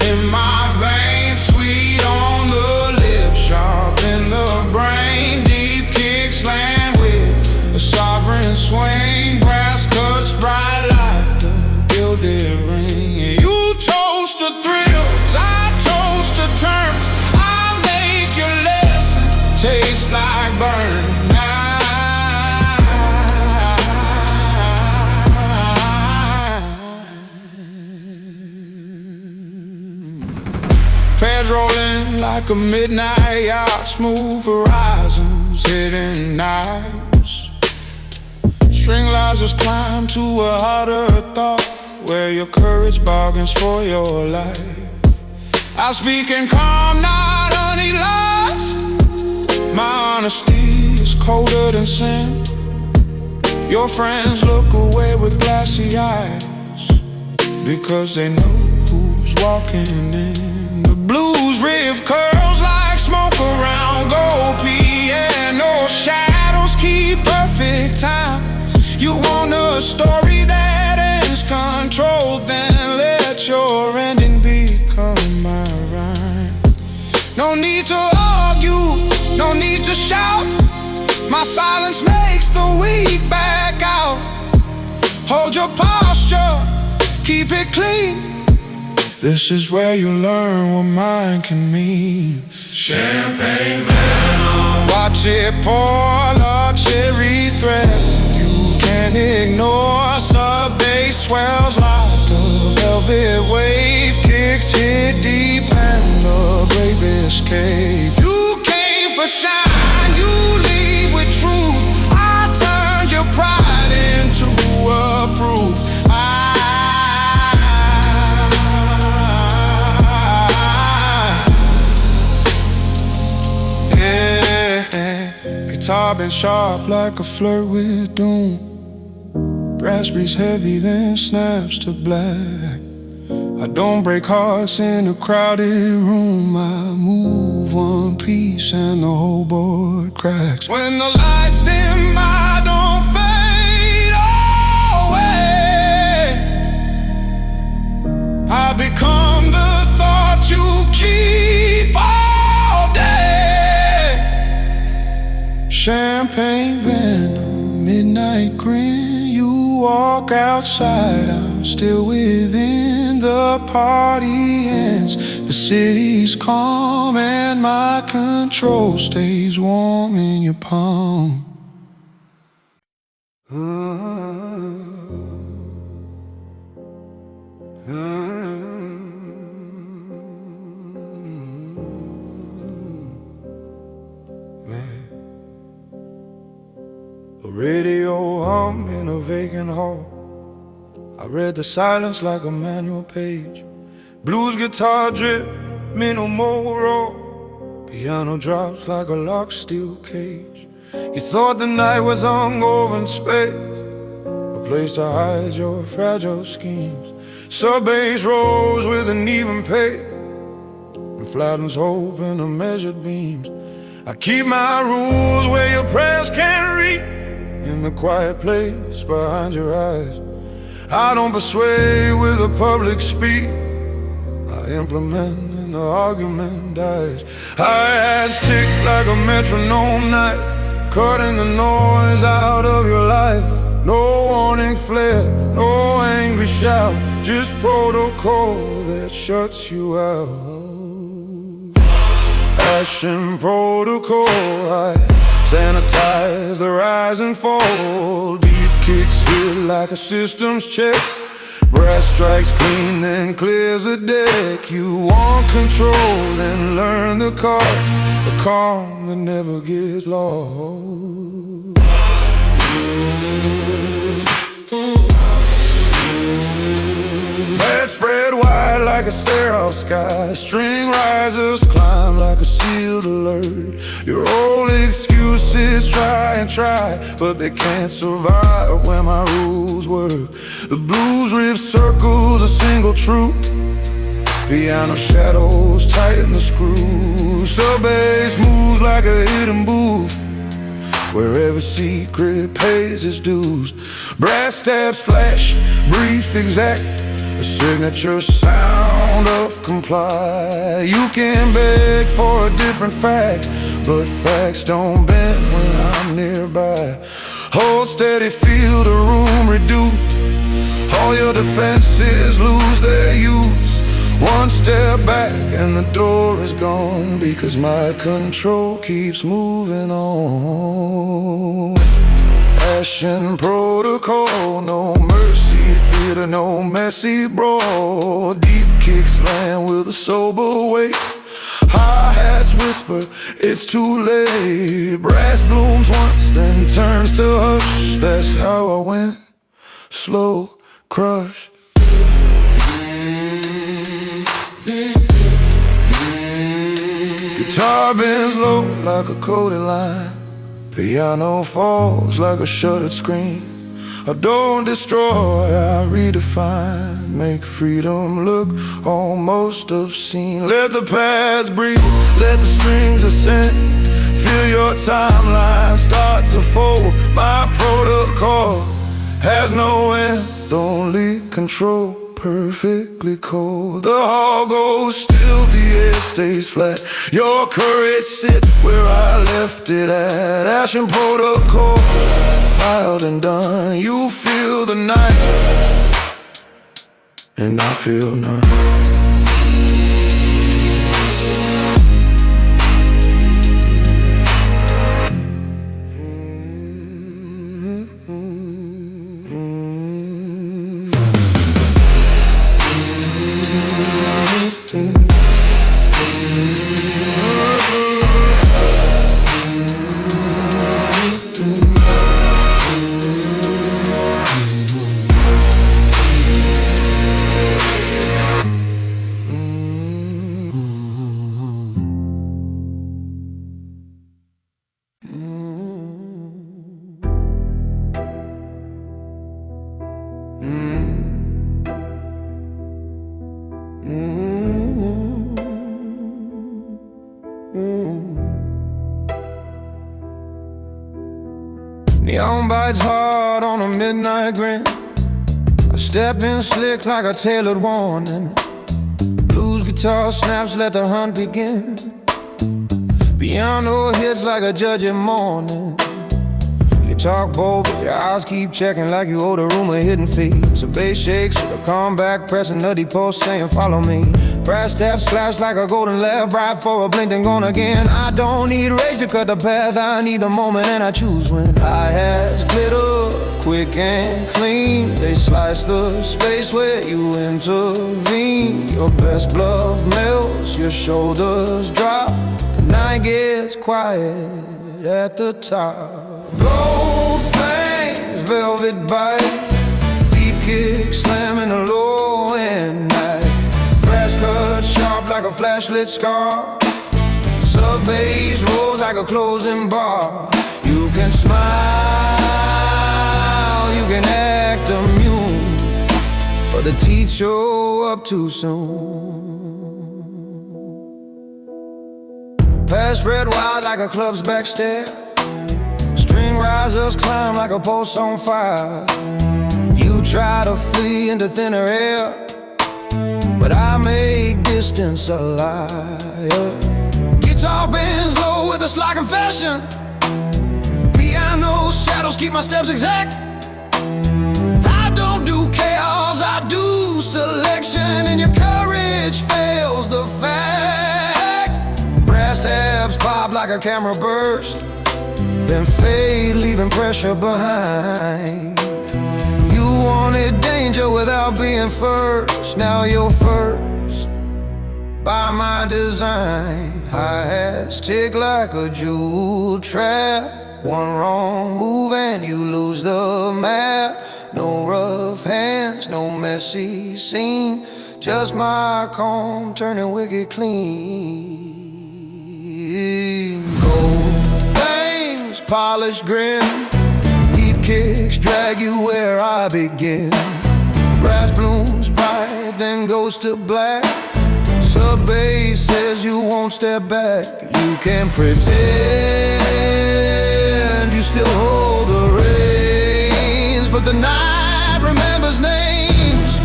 in my veins, sweet on the lips, sharp in the brain, deep kick slam with a sovereign swing. Brass cuts bright like a gilded ring. You toast to thrills, I toast to terms. I make your lesson taste like burn. Pairs rolling like a midnight yacht, smooth horizons hitting nights. String lasers climb to a harder thought, where your courage bargains for your life. I speak in calm, not honey lies. My honesty is colder than sin. Your friends look away with glassy eyes, because they know who's walking in. Blues riff curls like smoke around gold piano. Shadows keep perfect time. You want a story that ends controlled, then let your ending become my rhyme. No need to argue, no need to shout. My silence makes the weak back out. Hold your posture, keep it clean. This is where you learn what mine can mean. Champagne venom, watch it pour, luxury thread you can't ignore. Sub-bass swells like a velvet wave. Kicks hit deep and the bravest cave. You came for shine, you leave with truth. I turned your pride into a proof. Guitar been sharp like a flirt with doom. Brass beats heavy then snaps to black. I don't break hearts in a crowded room. I move one piece and the whole board cracks. When the lights dim, I don't fade away. I become the thought you keep all day. Champagne venom, midnight grin. You walk outside, I'm still within. The party ends, the city's calm, and my control stays warm in your palm. A radio hum in a vacant hall. I read the silence like a manual page. Blues guitar drip, minimal roll. Piano drops like a locked steel cage. You thought the night was hung over in space, a place to hide your fragile schemes. Sub-bass rolls with an even pace and flattens hope in the measured beams. I keep my rules where your prayers can't reach, in the quiet place behind your eyes. I don't persuade with a public speak, I implement and the argument dies. Hi-hats tick like a metronome knife, cutting the noise out of your life. No warning flare, No angry shout, just protocol that shuts you out. Passion protocol, I sanitize the rise and fall. Deep kicks hit like a systems check. Brass strikes clean, then clears the deck. You want control, then learn the cards. The calm that never gets lost. Bed spread wide like a sterile sky. String risers climb like a sealed alert. Your old excuses try and try, but they can't survive when my rules work. The blues riff circles a single truth. Piano shadows tighten the screws. Sub-bass moves like a hidden booth, where every secret pays its dues. Brass stabs flash, brief, exact, a signature sound of comply. You can beg for a different fact, but facts don't bend when I'm nearby. Hold steady, feel the room reduce. All your defenses lose their use. One step back and the door is gone, because my control keeps moving on. Passion protocol, no mercy theater, no messy brawl. Deep kicks land with a sober weight. Hi-hats whisper, it's too late. Brass blooms once, then turns to hush. That's how I went, slow, crush. Guitar bends low like a coded line. Piano falls like a shuttered screen. I don't destroy, I redefine. Make freedom look almost obscene. Let the pads breathe, let the strings ascend. Feel your timeline start to fold. My protocol has no end, only control. Perfectly cold. The hall goes still, the air stays flat. Your courage sits where I left it at. Ashen protocol, filed and done. You feel the night, and I feel none. Neon bites hard on a midnight grin. I step in slick like a tailored warning. Blues guitar snaps, let the hunt begin. Piano hits like a judging morning. You talk bold, but your eyes keep checking like you owe the room a hidden fee. So bass shakes with a comeback, pressing nutty post saying follow me. Brass steps flash like a golden left, bright for a blink then gone again. I don't need rage to cut the path, I need the moment and I choose when. Hi-hats glitter, quick and clean. They slice the space where you intervene. Your best bluff melts, your shoulders drop. The night gets quiet at the top. Gold fangs, velvet bite, deep kick slamming the low end night. Brass cut sharp like a flashlit scar. Sub-bass rolls like a closing bar. You can smile, you can act immune, but the teeth show up too soon. Pass spread wide like a club's back stair. String risers climb like a post on fire. You try to flee into thinner air, but I make distance a liar. Guitar bends low with a sly confession. Piano shadows keep my steps exact. I don't do lose selection and your courage fails the fact. Brass tabs pop like a camera burst, then fade, leaving pressure behind. You wanted danger without being first. Now you're first by my design. High hats tick like a jewel trap. One wrong move and you lose the map. No rough hands, no messy scene, just my calm turning wicked clean. Gold fangs, polished grin, deep kicks drag you where I begin. Brass blooms bright, then goes to black. Sub-bass says you won't step back. You can pretend you still hold the reins, but the night remembers names.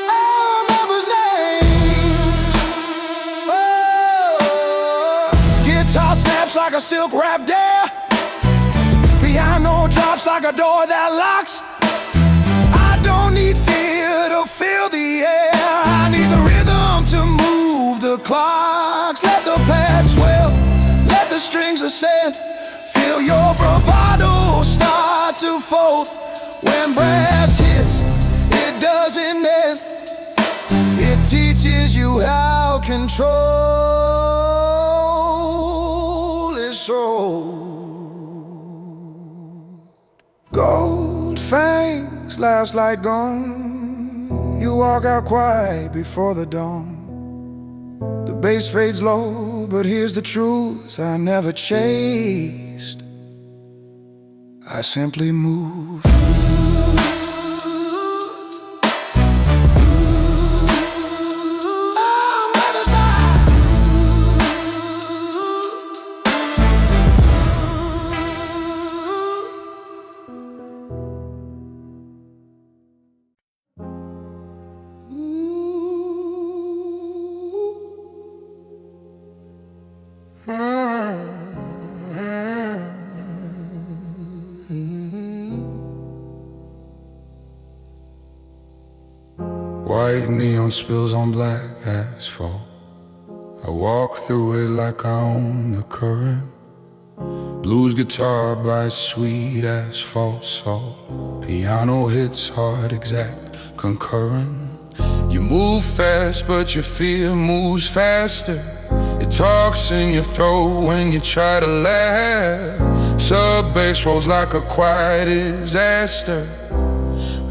Oh, remembers names. Oh, guitar snaps like a silk wrap dare. Piano drops like a door that locks. I don't need fear to fill the air. I need the rhythm to move the clocks. Let the past swell, let the strings ascend. Feel your bravado start to fold. When brass hits, it doesn't end. It teaches you how control is sold. Gold fangs, last light gone. You walk out quiet before the dawn. The bass fades low, but here's the truth I never chased. I simply move. White neon spills on black asphalt. I walk through it like I own the current. Blues guitar bites sweet asphalt salt. Piano hits hard, exact, concurrent. You move fast, but your fear moves faster. It talks in your throat when you try to laugh. Sub-bass rolls like a quiet disaster.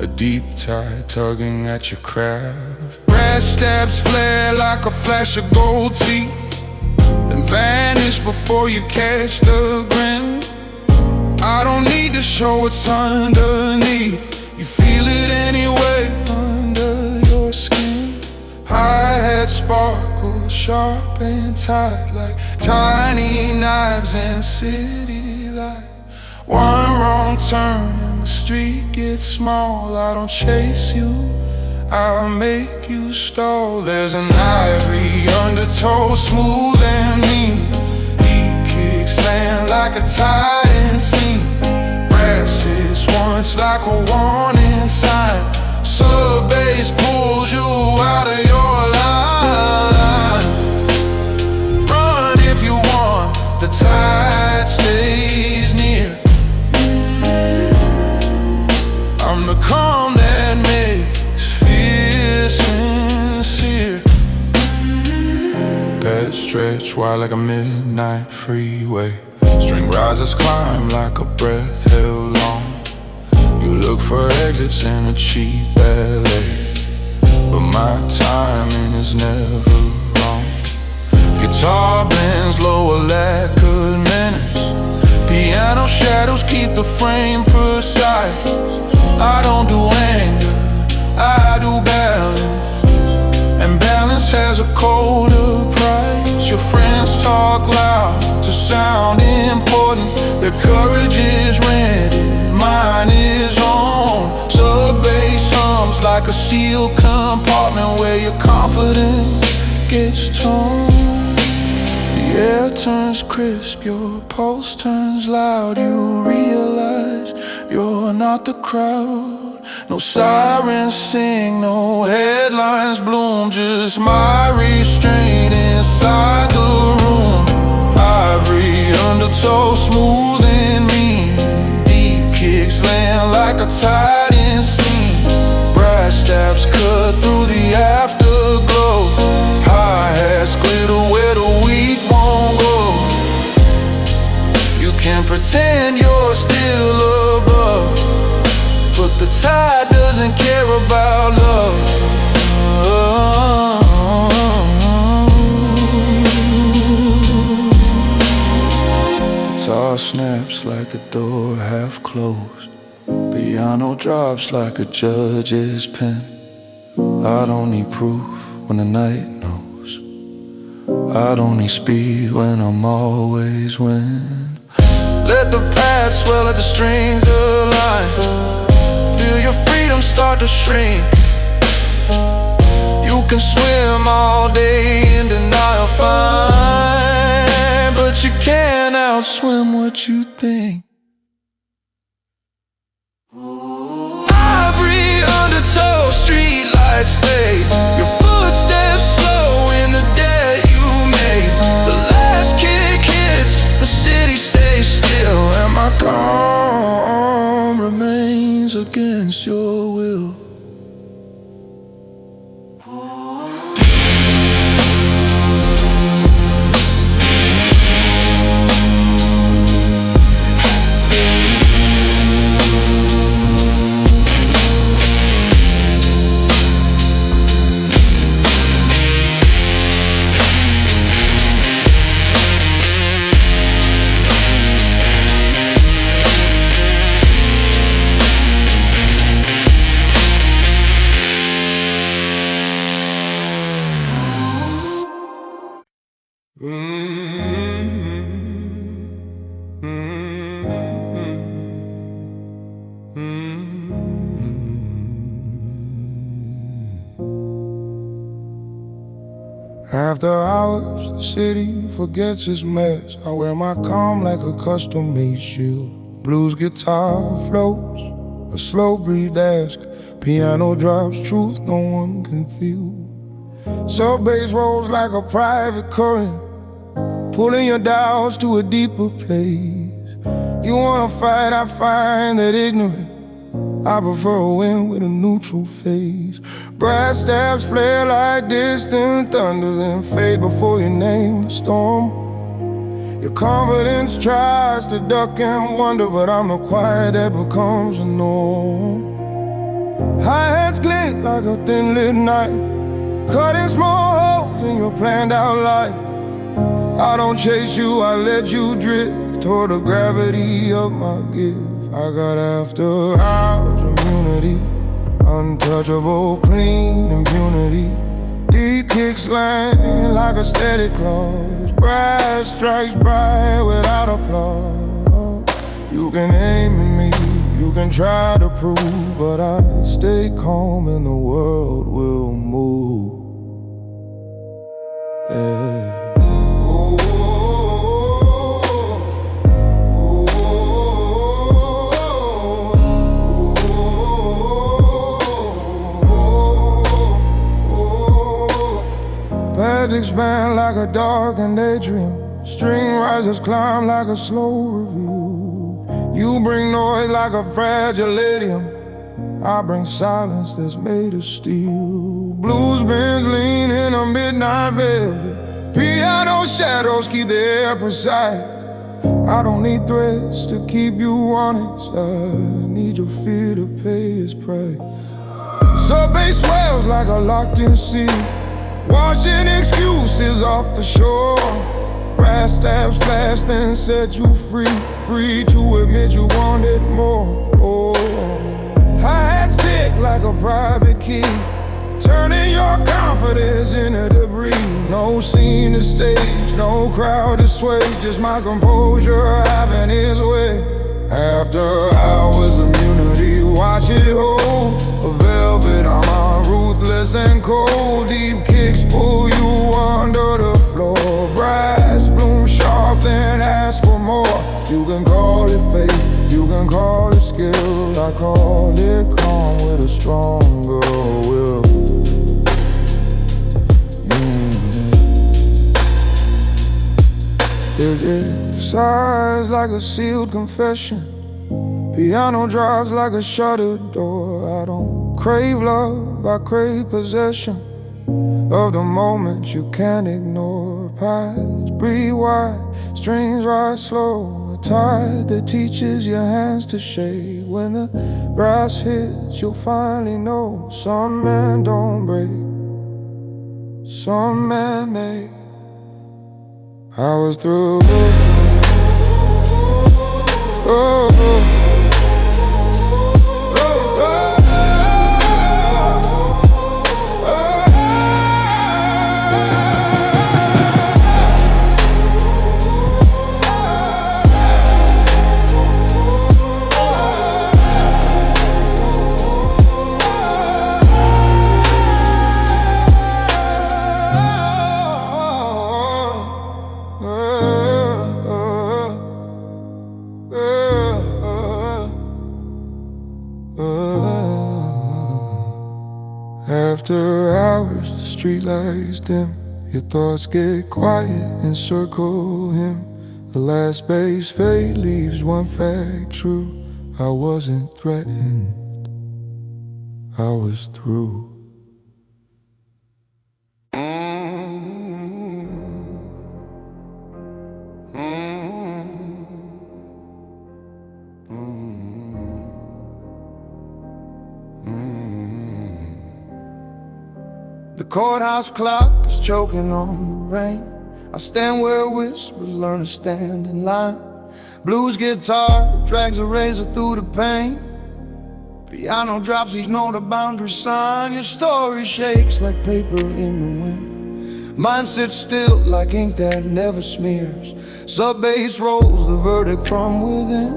A deep tide tugging at your craft. Brass stabs flare like a flash of gold teeth, then vanish before you catch the grin. I don't need to show what's underneath. You feel it anyway under your skin. Hi-hat sparkle, sharp and tight like tiny knives in city light. One wrong turn and the street gets small. I don't chase you, I'll make you stall. There's an ivory undertow, smooth and mean. Deep kicks land like a tight seam. Brass hits once like a warning sign. Sub-bass pulls you out of your line. Run if you want, the tide stays near. I'm the calm that makes fear sincere. That stretch wide like a midnight freeway. String risers climb like a breath held long. You look for exits in a cheap ballet, but my timing is never wrong. Guitar bends lower lacquered minutes. Piano shadows keep the frame precise. I don't do anger, I do balance, and balance has a colder price. Your friends talk loud to sound important. Their courage is rented, mine is on. Sub-bass hums like a sealed compartment where your confidence gets torn. The air turns crisp, your pulse turns loud. You realize you're not the crowd, No sirens sing, no headlines bloom, just my restraint inside the room. Ivory undertow, smooth and mean, deep kicks land like a tide in scene. Brass stabs cut through the afterglow, hi-hats glitter where the weak won't go. You can pretend you're still above, but the tide doesn't care about love. Guitar snaps like a door half closed, piano drops like a judge's pen. I don't need proof when the night knows. I don't need speed when I'm always winning. Let the past swell, let the strings align. Feel your freedom start to shrink. You can swim all day in denial, fine, but you can't outswim what you think. Ivory undertow, street lights fade. Your footsteps slow in the debt you made. The last kick hits, the city stays still, and my calm remains against your will. After hours, the city forgets its mess. I wear my calm like a custom-made shield. Blues guitar floats, a slow breathe desk. Piano drops truth no one can feel. Sub bass rolls like a private current, pulling your doubts to a deeper place. You wanna fight, I find that ignorant. I prefer a win with a neutral phase. Brass stabs flare like distant thunder, then fade before you name the storm. Your confidence tries to duck and wonder, but I'm the quiet that becomes a norm. Hi-hats glint like a thin-lit knife, cutting small holes in your planned out life. I don't chase you, I let you drift toward the gravity of my gift. I got after hours immunity, untouchable, clean impunity. Deep kicks land like a steady claws, brass strikes bright without applause. You can aim at me, you can try to prove, but I stay calm and the world will move. Yeah. Paths expand like a darkened daydream. String risers climb like a slow review. You bring noise like a fragile idiom, I bring silence that's made of steel. Blues bands lean in a midnight velvet. Piano shadows keep the air precise. I don't need threats to keep you honest, I need your fear to pay its price. Sub-bass swells like a locked-in sea, washing excuses off the shore. Brass stabs flash then set you free, free to admit you wanted more. Oh. Hi-hats tick like a private key, turning your confidence into debris. No scene to stage, no crowd to sway, just my composure having its way. After hours immunity, watch it hold a velvet armor, ruthless and cold. Deep kicks pull you under the floor. Brass bloom sharp, then ask for more. You can call it fate, You can call it skill, I call it calm with a stronger will. It sighs like a sealed confession. Piano drops like a shuttered door. I don't crave love, I crave possession of the moment you can't ignore. Pies breathe wide, strings rise slow. A tide that teaches your hands to shake. When the brass hits, you'll finally know. Some men don't break, some men make. I was through. Oh. After hours, the streetlights dim. Your thoughts get quiet and circle him. The last bass fade leaves one fact true. I wasn't threatened, I was through. The courthouse clock is choking on the rain. I stand where whispers learn to stand in line. Blues guitar drags a razor through the pain. Piano drops each note a boundary sign. Your story shakes like paper in the wind. Mine sits still like ink that never smears. Sub-bass rolls the verdict from within.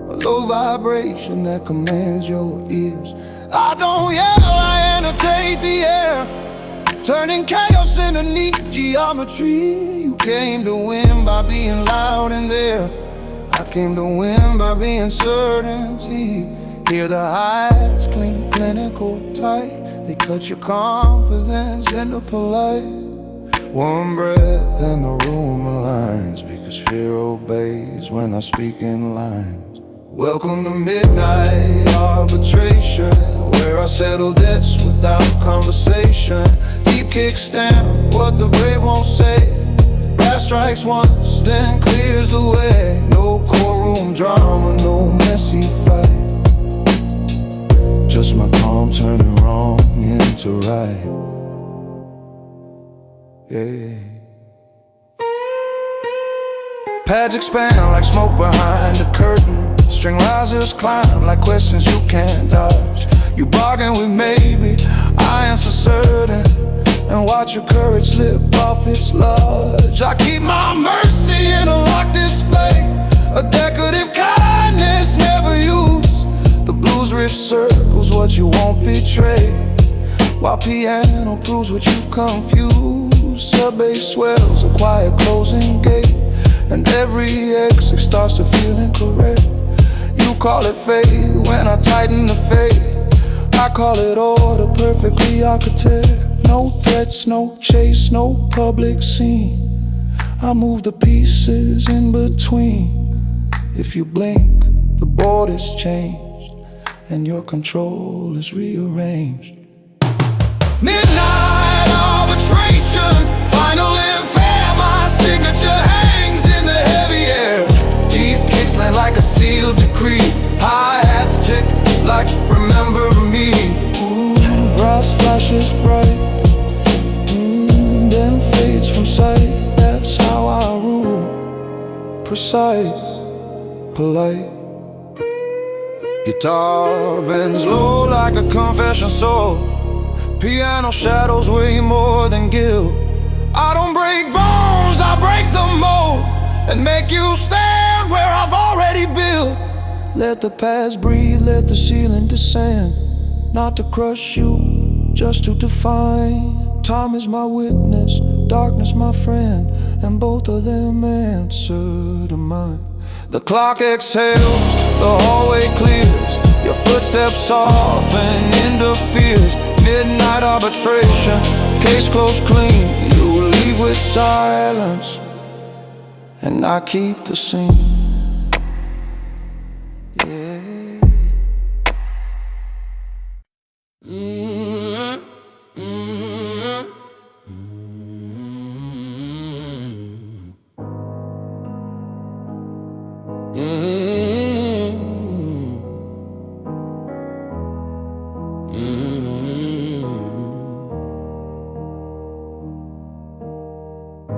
A low vibration that commands your ears. I don't yell, I annotate the air, turning chaos into neat geometry. You came to win by being loud in there. I came to win by being certainty. Hear the highs clean, clinical, tight. They cut your confidence into polite. One breath and the room aligns, because fear obeys when I speak in lines. Welcome to midnight arbitration, where I settle debts without conversation. Deep kickstand, what the brave won't say. Brass strikes once, then clears the way. No courtroom drama, no messy fight. Just my calm turning wrong into right. Yeah. Pads expand like smoke behind a curtain. String risers climb like questions you can't dodge. You bargain with maybe, I answer certain, and watch your courage slip off its lodge. I keep my mercy in a locked display, a decorative kindness never used. The blues riff circles what you won't betray, while piano proves what you've confused. Sub-bass swells a quiet closing gate, and every exit starts to feel incorrect. You call it fate when I tighten the fade. I call it order, perfectly architect. No threats, no chase, no public scene. I move the pieces in between. If you blink, the board is changed, and your control is rearranged. Midnight arbitration, final and fair. My signature hangs in the heavy air. Deep kicks land like a sealed decree. Hi-hats tick like remember me. Brass flashes bright, then fades from sight. That's how I rule, precise, polite. Guitar bends low like a confession soul. Piano shadows way more than guilt. I don't break bones, I break the mold, and make you stand where I've already built. Let the past breathe, let the ceiling descend. Not to crush you, just to define. Time is my witness, darkness my friend, and both of them answer to mine. The clock exhales, the hallway clears, your footsteps soften, interferes. Midnight arbitration, case closed clean. You leave with silence, and I keep the scene.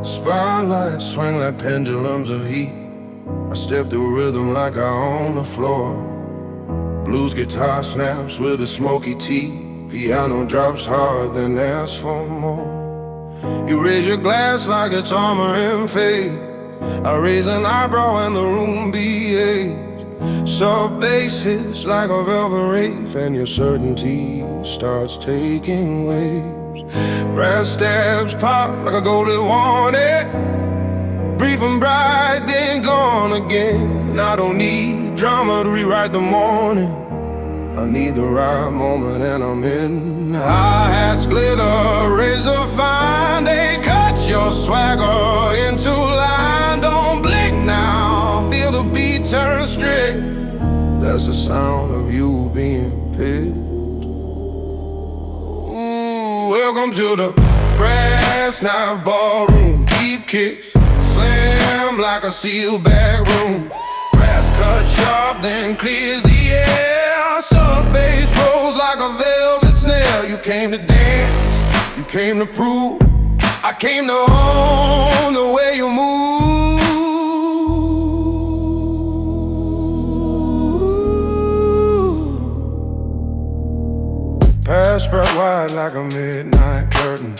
Spotlights swing like pendulums of heat. I step through rhythm like I own the floor. Blues guitar snaps with a smoky tea. Piano drops hard, then asks for more. You raise your glass like it's armor and fate. I raise an eyebrow and the room behaves. Sub bass hits like a velvet rave, and your certainty starts taking waves. Brass stabs pop like a golden warning, brief and bright, then gone again. I don't need drama to rewrite the morning. I need the right moment and I'm in. Hi-hats glitter, razor fine. They cut your swagger into line. Don't blink now, feel the beat turn strict. That's the sound of you being picked. Welcome to the brass knife ballroom. Deep kicks, slam like a sealed back room. Brass cut sharp, then clears the air. Sub bass rolls like a velvet snare. You came to dance, you came to prove. I came to own the way you move. Pass spread wide like a midnight curtain.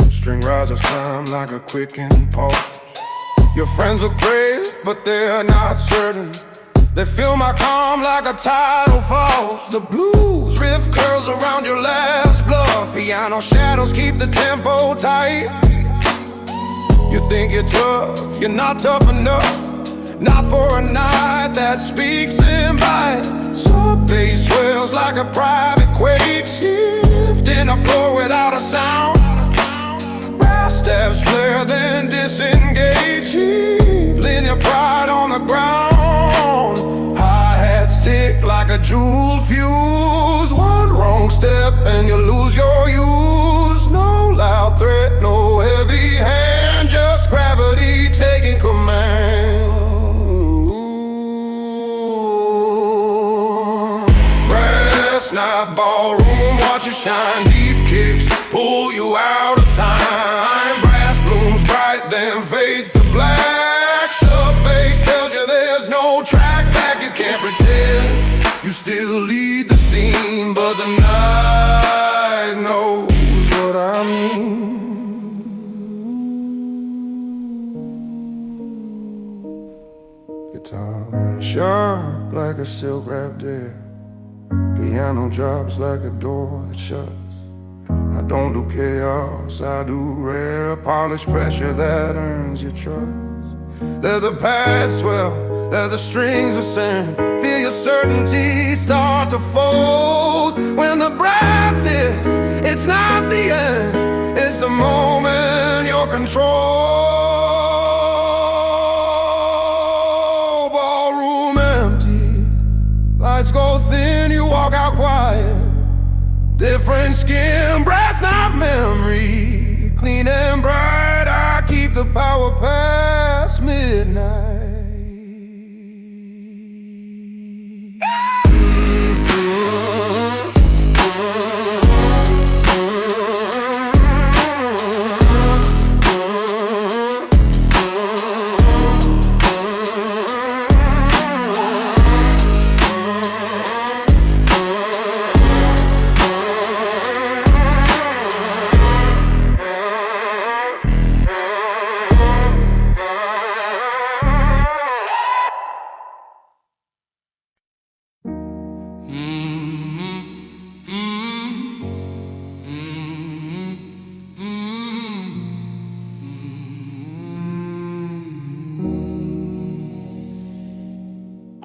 String risers climb like a quickened pulse. Your friends look brave, but they're not certain. They feel my calm like a tidal falls. The blues riff curls around your last bluff. Piano shadows keep the tempo tight. You think you're tough, you're not tough enough. Not for a night that speaks in bite. Sub bass swells like a private quake shift in the floor without a sound. Brass steps flare, then disengage. Linear pride on the ground. Hi-hats tick like a jewel fuse. One wrong step and you lose your use. No loud threat, no heavy hand, just gravity taking command. Knife ballroom, watch you shine. Deep kicks pull you out of time. Brass blooms bright, then fades to black. Sub bass tells you there's no track back. You can't pretend you still lead the scene, but the night knows what I mean. Guitar sharp like a silk wrapped air. Piano drops like a door that shuts. I don't do chaos, I do rare polished pressure that earns your trust. Let the pads swell, let the strings ascend. Feel your certainty start to fold. When the brass hits, it's not the end, it's the moment you're control. Ballroom empty, lights go thin, you walk out quiet. Different skin, brass knife memory, clean and bright. I keep the power past midnight.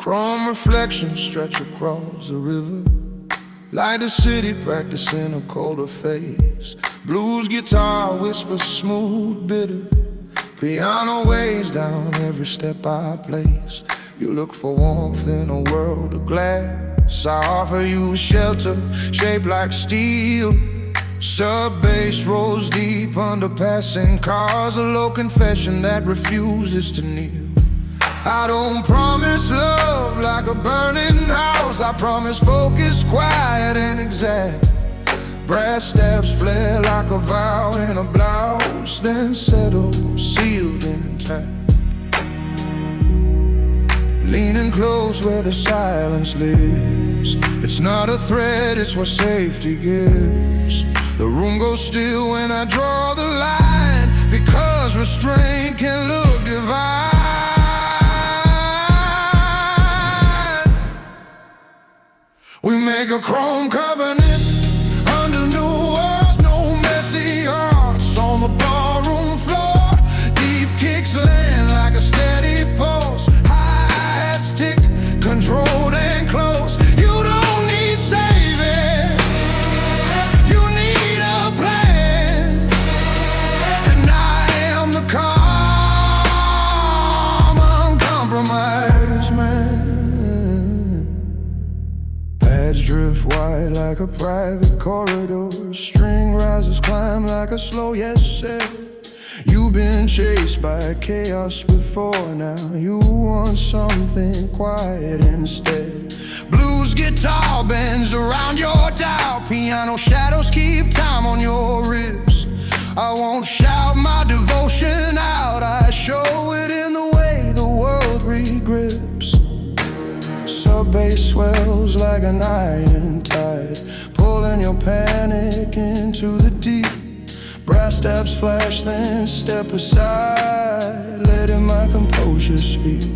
Chrome reflections stretch across the river, like the city practicing a colder face. Blues guitar whispers smooth, bitter. Piano weighs down every step I place. You look for warmth in a world of glass. I offer you shelter shaped like steel. Sub-bass rolls deep under passing cars, a low confession that refuses to kneel. I don't promise love like a burning house. I promise focus, quiet and exact. Brass steps flare like a vow in a blouse, then settle, sealed intact. Leaning close where the silence lives. It's not a threat, it's what safety gives. The room goes still when I draw the line, because restraint can look divine. We make a chrome covenant under new walls, no messy hearts on the ballroom floor. Deep kicks land like a steady pulse. Hi-hats tick, controlled and close. You don't need saving, you need a plan. And I am the calm, uncompromised man. Pads drift wide like a private corridor. String rises, climb like a slow yes said. You've been chased by chaos before, now you want something quiet instead. Blues guitar bends around your dial. Piano shadows keep time on your ribs. I won't shout my devotion out, I show it in the way the world regrips. Sub-bass swells like an iron tide, pulling your panic into the deep. Brass steps flash, then step aside, letting my composure speak.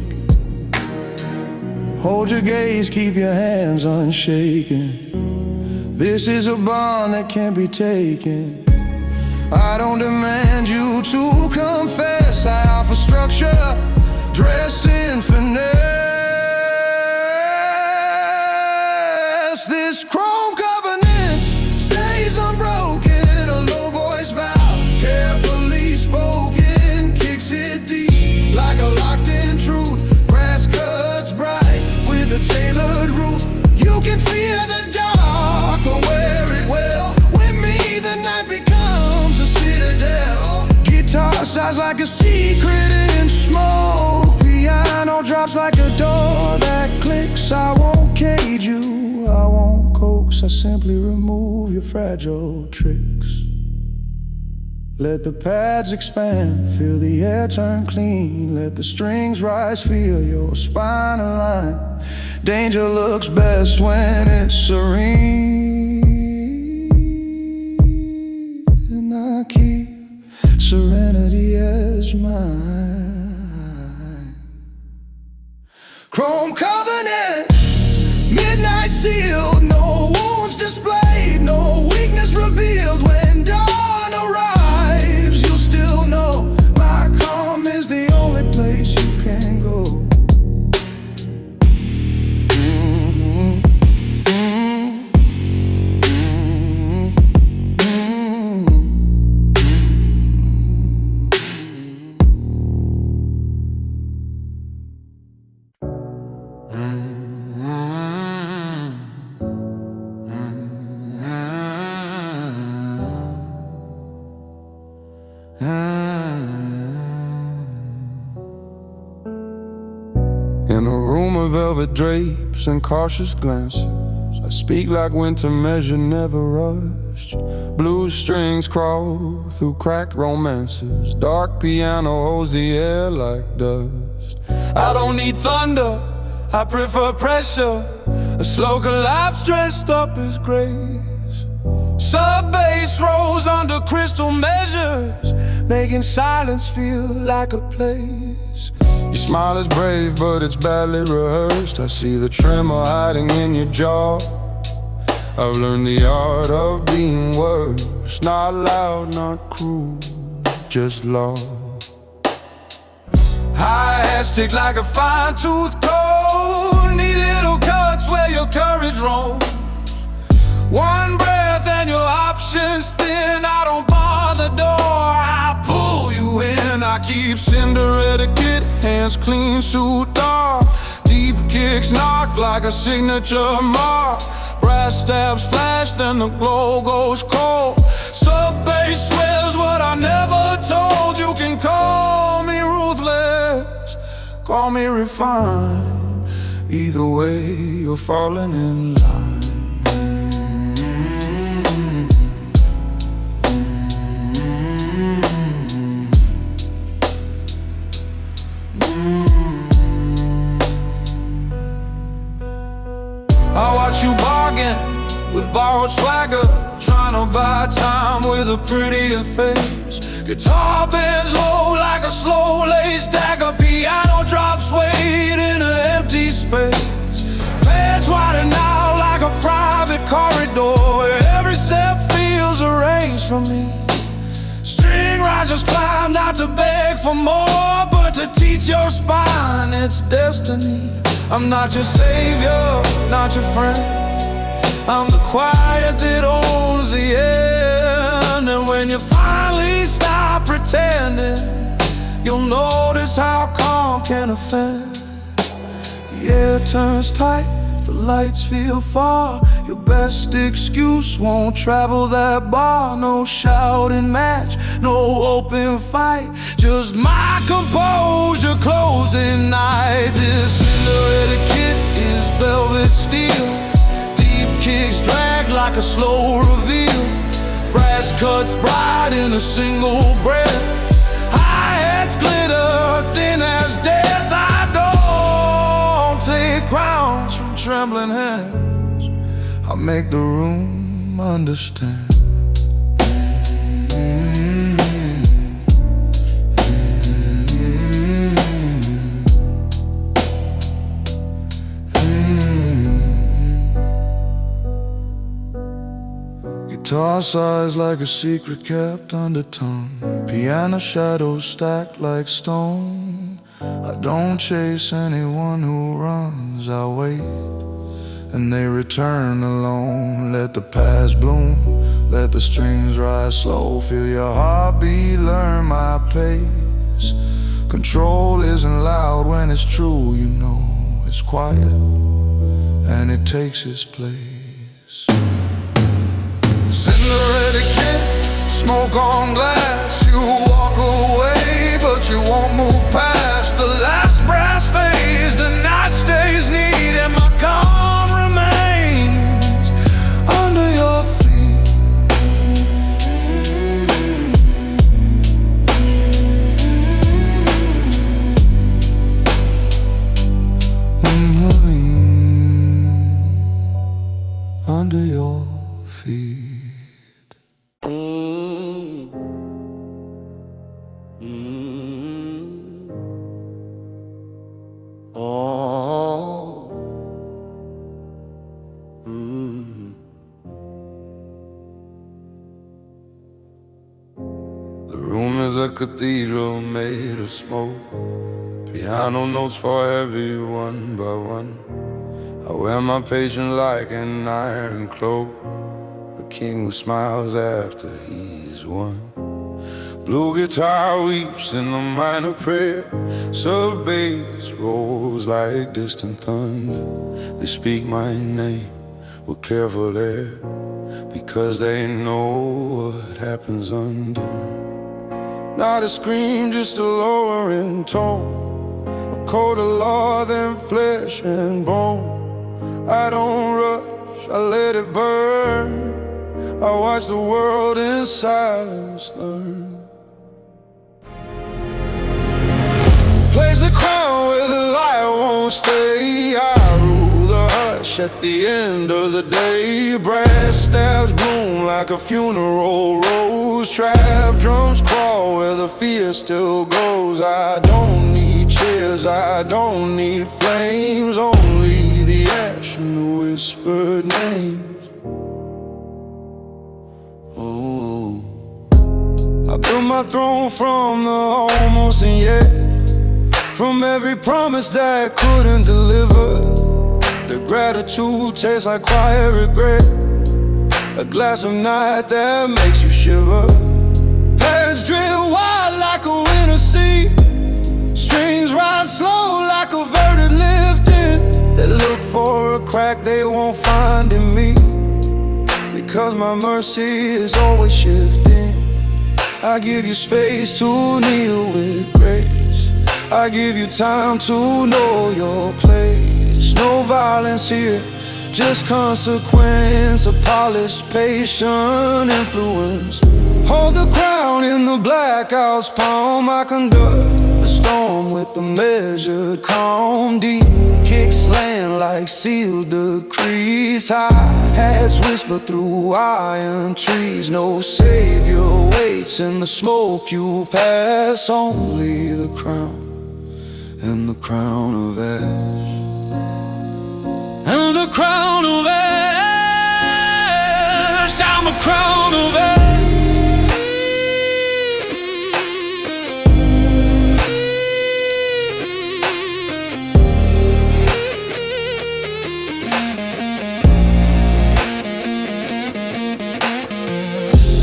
Hold your gaze, keep your hands unshaken. This is a bond that can't be taken. I don't demand you to confess, I offer structure dressed in finesse. This chrome covenant stays unbroken, a low voice vow, carefully spoken, kicks it deep like a locked-in truth. Brass cuts bright with a tailored roof. You can fear the dark or wear it well. With me the night becomes a citadel. Guitar sounds like a secret in smoke. Piano drops like a door that clicks. I won't cage you, I won't coax, I simply remove your fragile tricks. Let the pads expand, feel the air turn clean. Let the strings rise, feel your spine align. Danger looks best when it's serene, and I keep serenity as mine. Chrome covenant, midnight sealed, no wounds displayed, no weakness revealed. When dawn arrives, you'll still know my calm is the only place you can go. In a room of velvet drapes and cautious glances, I speak like winter measure never rushed. Blue strings crawl through cracked romances. Dark piano holds the air like dust. I don't need thunder, I prefer pressure. A slow collapse dressed up as grace. Sub-bass rolls under crystal measures, making silence feel like a place. Your smile is brave, but it's badly rehearsed. I see the tremor hiding in your jaw. I've learned the art of being worse. Not loud, not cruel, just law. Hi-hats tick like a fine-tooth comb. Neat little cuts where your courage roams. One breath and your options thin. I don't bar the door, I pull you in. I keep cinder etiquette, hands clean, suit dark. Deep kicks knock like a signature mark. Brass stabs flash, then the glow goes cold. Sub-bass swears what I never told. You can call me ruthless, call me refined. Either way, you're falling in line. I watch you bargain with borrowed swagger, trying to buy time with a prettier face. Guitar bends low like a slow-laced dagger. Piano drops weight in an empty space. Beds widen out like a private corridor, where every step feels arranged for me. String risers climb not to beg for more, but to teach your spine its destiny. I'm not your savior, not your friend. I'm the quiet that owns the end. And when you finally stop pretending, you'll notice how calm can offend. The air turns tight, the lights feel far. Your best excuse won't travel that bar. No shouting match, no open fight, just my composure closing night. This cinder etiquette is velvet steel. Deep kicks drag like a slow reveal. Brass cuts bright in a single breath. Hi-hats glitter thin as death. I don't take crowns from trembling hands. I make the room understand. Guitar sighs like a secret kept under tongue. Piano shadows stacked like stone. I don't chase anyone who runs, I wait, and they return alone. Let the past bloom, let the strings rise slow. Feel your heartbeat, learn my pace. Control isn't loud when it's true, you know. It's quiet, and it takes its place. Cinder etiquette, smoke on glass. You walk away, but you won't move past the last brass phase. The night stays neat, and my calm remains under your feet. Under your feet. The room is a cathedral made of smoke. Piano notes for heavy one by one. I wear my patience like an iron cloak. A king who smiles after he's won. Blue guitar weeps in a minor prayer. Sub-bass rolls like distant thunder. They speak my name with careful air, because they know what happens under. Not a scream, just a lowering tone. A code of law, then flesh and bone. I don't rush, I let it burn. I watch the world in silence learn. Place the crown where the light won't stay. I rule the hush at the end of the day. Brass stabs bloom like a funeral rose. Trap drums crawl where the fear still goes. I don't need cheers, I don't need flames, only the ash and the whispered names. Oh, I built my throne from the almost and yet, from every promise that couldn't deliver. The gratitude tastes like quiet regret, a glass of night that makes you shiver. Paths drift wide like a winter sea, strings rise slow like a verdict lifting. They look for a crack they won't find in me, because my mercy is always shifting. I give you space to kneel with grace, I give you time to know your place. No violence here, just consequence, a polished, patient influence. Hold the crown in the blackout's palm, I conduct the storm with the measured calm. Deep kicks land like sealed decrees, hi-hats whisper through iron trees. No savior waits in the smoke you pass, only the crown and the crown of ash. And the crown of ash, I'm a crown of ash.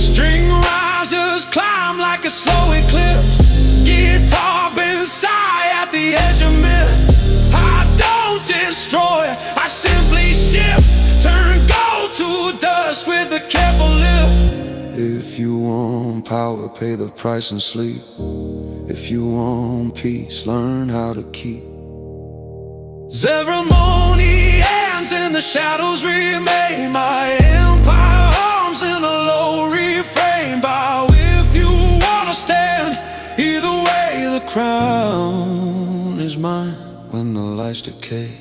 String risers climb like a slow eclipse, guitar bends sigh at the edge of myth. I don't destroy, I simply shift, turn gold to dust with a careful lift. If you want power, pay the price and sleep. If you want peace, learn how to keep. Ceremony ends and the shadows remain. My empire arms in a low refrain. Bow if you wanna stand. Either way, the crown is mine when the lights decay.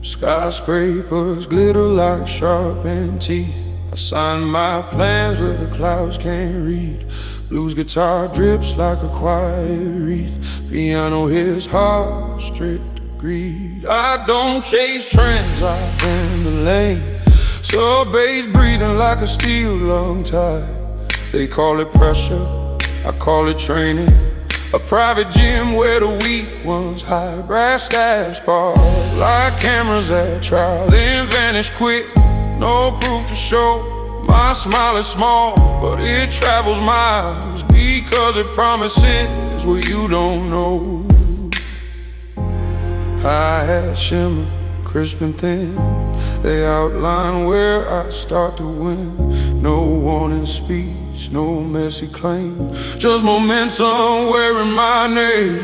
Skyscrapers glitter like sharpened teeth. I sign my plans where the clouds can't read. Blues guitar drips like a quiet wreath. Piano hits hard, strict greed. I don't chase trends, I bend the lane. So bass breathing like a steel lung tide. They call it pressure, I call it training. A private gym where the weak ones hide. Brass stabs spark like cameras at trial, then vanish quick, no proof to show. My smile is small, but it travels miles, because it promises what you don't know. Hi-hat shimmer, crisp and thin, they outline where I start to win. No warning speech, no messy claim, just momentum wearing my name.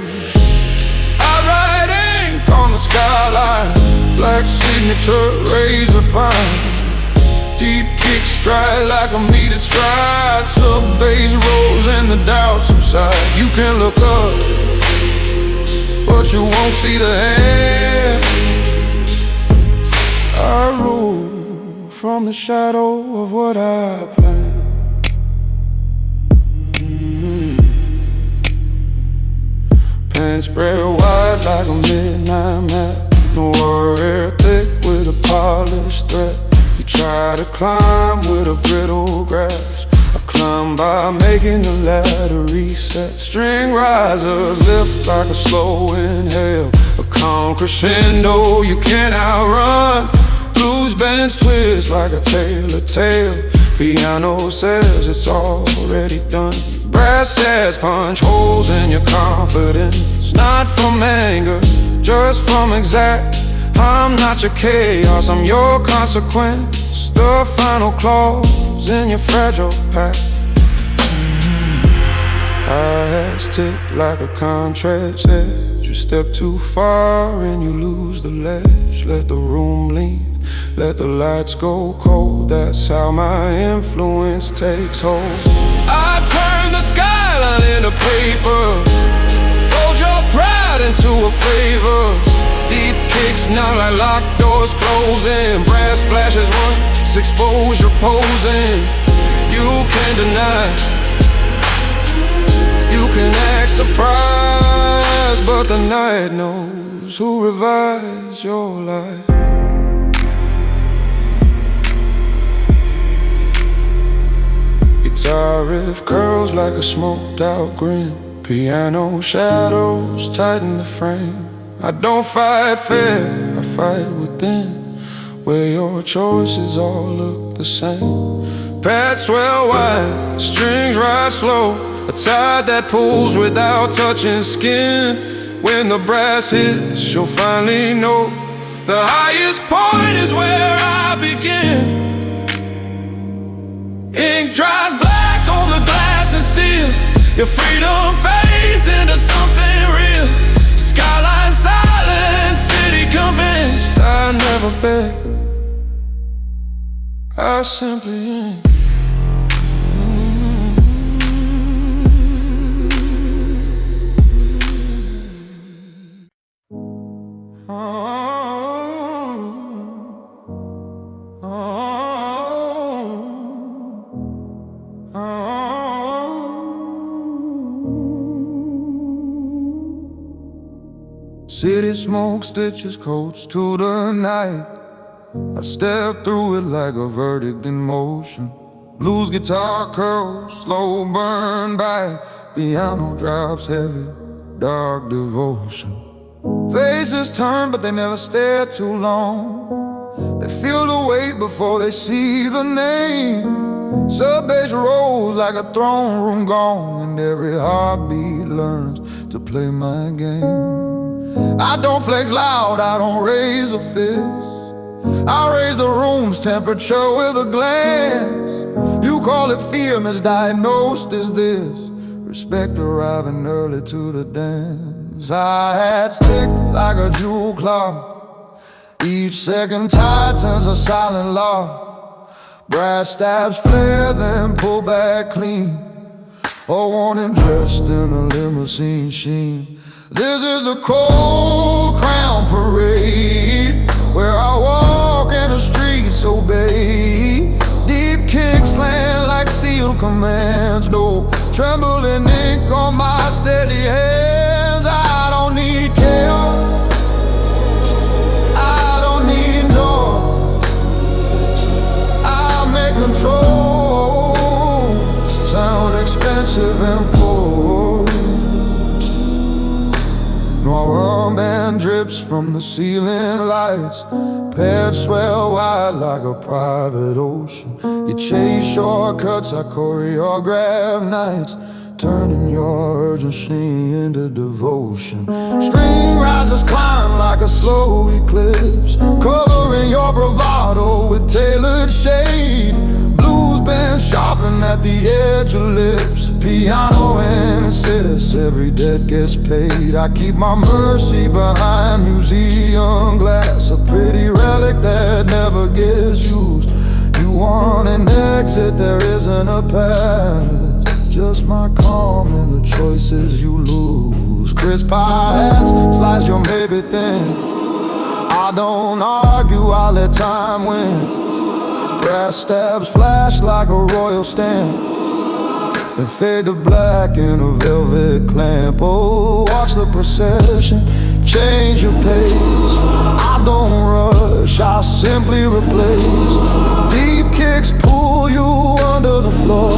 I write ink on the skyline, black signature, razor fine. Deep kick stride like a metered stride. Sub-bass rolls and the doubt subside. You can look up, but you won't see the hand. I rule from the shadow of what I plan. Pants spread wide like a midnight map. No warrior thick with a polished threat. You try to climb with a brittle grass. I climb by making the ladder reset. String risers lift like a slow inhale, a calm crescendo you can't outrun. Blues bends twist like a tale. Piano says it's already done. Brass says punch holes in your confidence. Not from anger, just from exact. I'm not your chaos, I'm your consequence. The final clause in your fragile pact. Hi-hats tick like a contract's edge. You step too far and you lose the ledge. Let the room lean, let the lights go cold. That's how my influence takes hold. I turn the skyline into paper, fold your pride into a favor. Deep kicks Now like locked doors closing, brass flashes once exposure posing. You can't deny, you can act surprised, but the night knows who revives your life. Guitar riff curls like a smoked out grin, piano shadows tighten the frame. I don't fight fair, I fight within, where your choices all look the same. Paths swell wide, strings rise slow, a tide that pulls without touching skin. When the brass hits, you'll finally know the highest point is where I begin. Ink dries black on the glass and steel, your freedom fades into something real. Skyline silent, city convinced. I never beg, I simply ain't. City smoke stitches coats to the night. I step through it like a verdict in motion. Blues guitar curls, slow burn by. Piano drops heavy, dark devotion. Faces turn but they never stare too long. They feel the weight before they see the name. Sub-bass rolls like a throne room gong, and every heartbeat learns to play my game. I don't flex loud, I don't raise a fist. I raise the room's temperature with a glance. You call it fear, misdiagnosed as this. Respect arriving early to the dance. Our hats tick like a jewel clock. Each second tide turns a silent law. Brass stabs flare, then pull back clean. A warning dressed in a limousine sheen. This is the cold crown parade, where I walk and the streets obey. Deep kicks land like sealed commands. No trembling ink on my steady hands. I don't need chaos, I don't need no. I make control sound expensive and poor. Noir band drips from the ceiling lights. Pairs swell wide like a private ocean. You chase shortcuts, I choreograph nights, turning your urgency into devotion. String risers climb like a slow eclipse, covering your bravado with tailored shade. Blues band sharpen at the edge of lips. Piano insists every debt gets paid. I keep my mercy behind museum glass, a pretty relic that never gets used. You want an exit, there isn't a path, just my calm and the choices you lose. Crisp hats slice your maybe thin. I don't argue, I let time win. Brass stabs flash like a royal stamp, and fade to black in a velvet clamp. Oh, watch the procession, change your pace. I don't rush, I simply replace. Deep kicks pull you under the floor.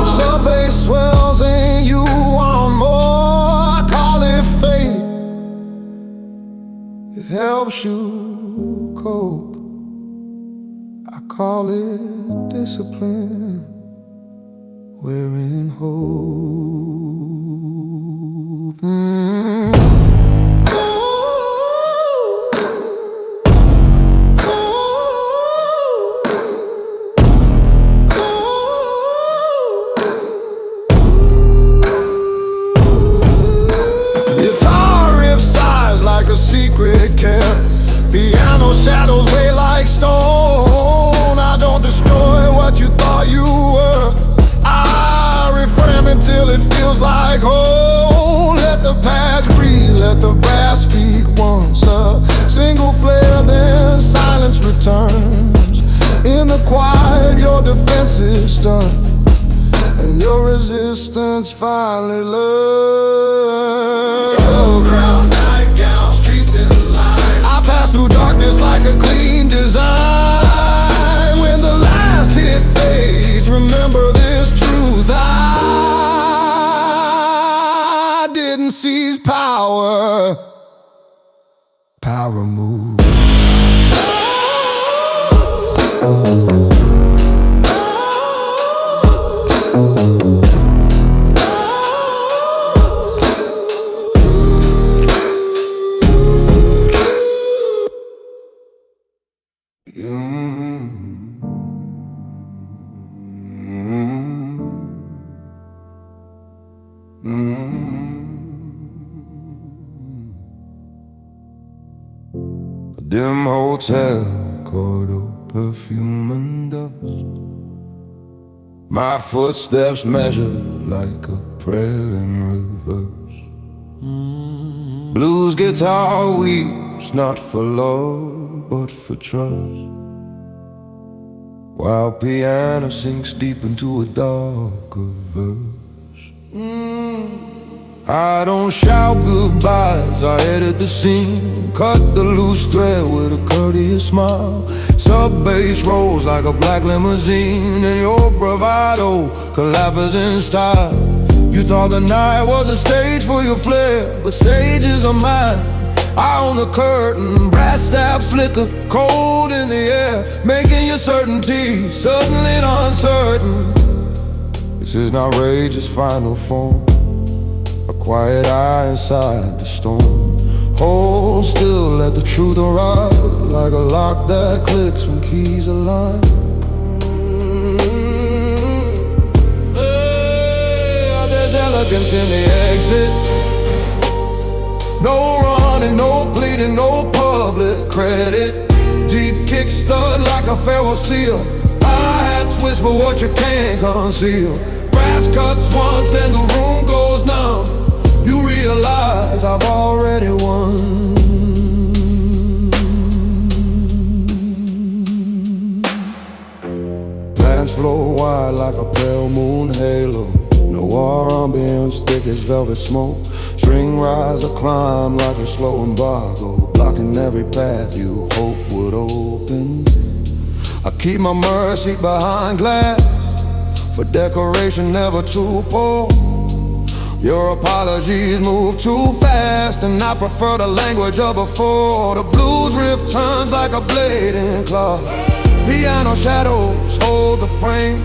Sub-bass swells and you want more. I call it fate, it helps you cope. I call it discipline, wearing hope. Guitar riff sighs like a secret kept. Piano shadows weigh like stone. I don't destroy what you thought you were. I reframe until it feels like home. Let the patch breathe, let the brass speak once. A single flame resistant, and your resistance finally learned. Crown, nightgown, streets in line. I pass through darkness like a clean design. When the last hit fades, remember this truth: I didn't seize power. Power moves. A dim hotel corridor, perfume and dust. My footsteps measured like a prayer in reverse. Blues guitar weeps not for love but for trust, while piano sinks deep into a darker verse. I don't shout goodbyes, I edit the scene, cut the loose thread with a courteous smile. Sub-bass rolls like a black limousine, and your bravado collapses in style. You thought the night was a stage for your flair, but stages are mine. I own the curtain, brass stabs flicker, cold in the air, making your certainty suddenly uncertain. This is not rage's final form, a quiet eye inside the storm. Hold still, let the truth arrive, like a lock that clicks when keys align. There's elegance in the exit, no running, no pleading, no public credit. Deep kick stud like a feral seal, hi-hats whisper what you can't conceal. Brass cuts once, then the room goes numb. You realize I've already won. Dance floor wide like a pale moon halo, noir ambience thick as velvet smoke. String rise or climb like a slow embargo, blocking every path you hope would open. I keep my mercy behind glass, for decoration never too poor. Your apologies move too fast, and I prefer the language of before. The blues riff turns like a blade in claw. Piano shadows hold the frame.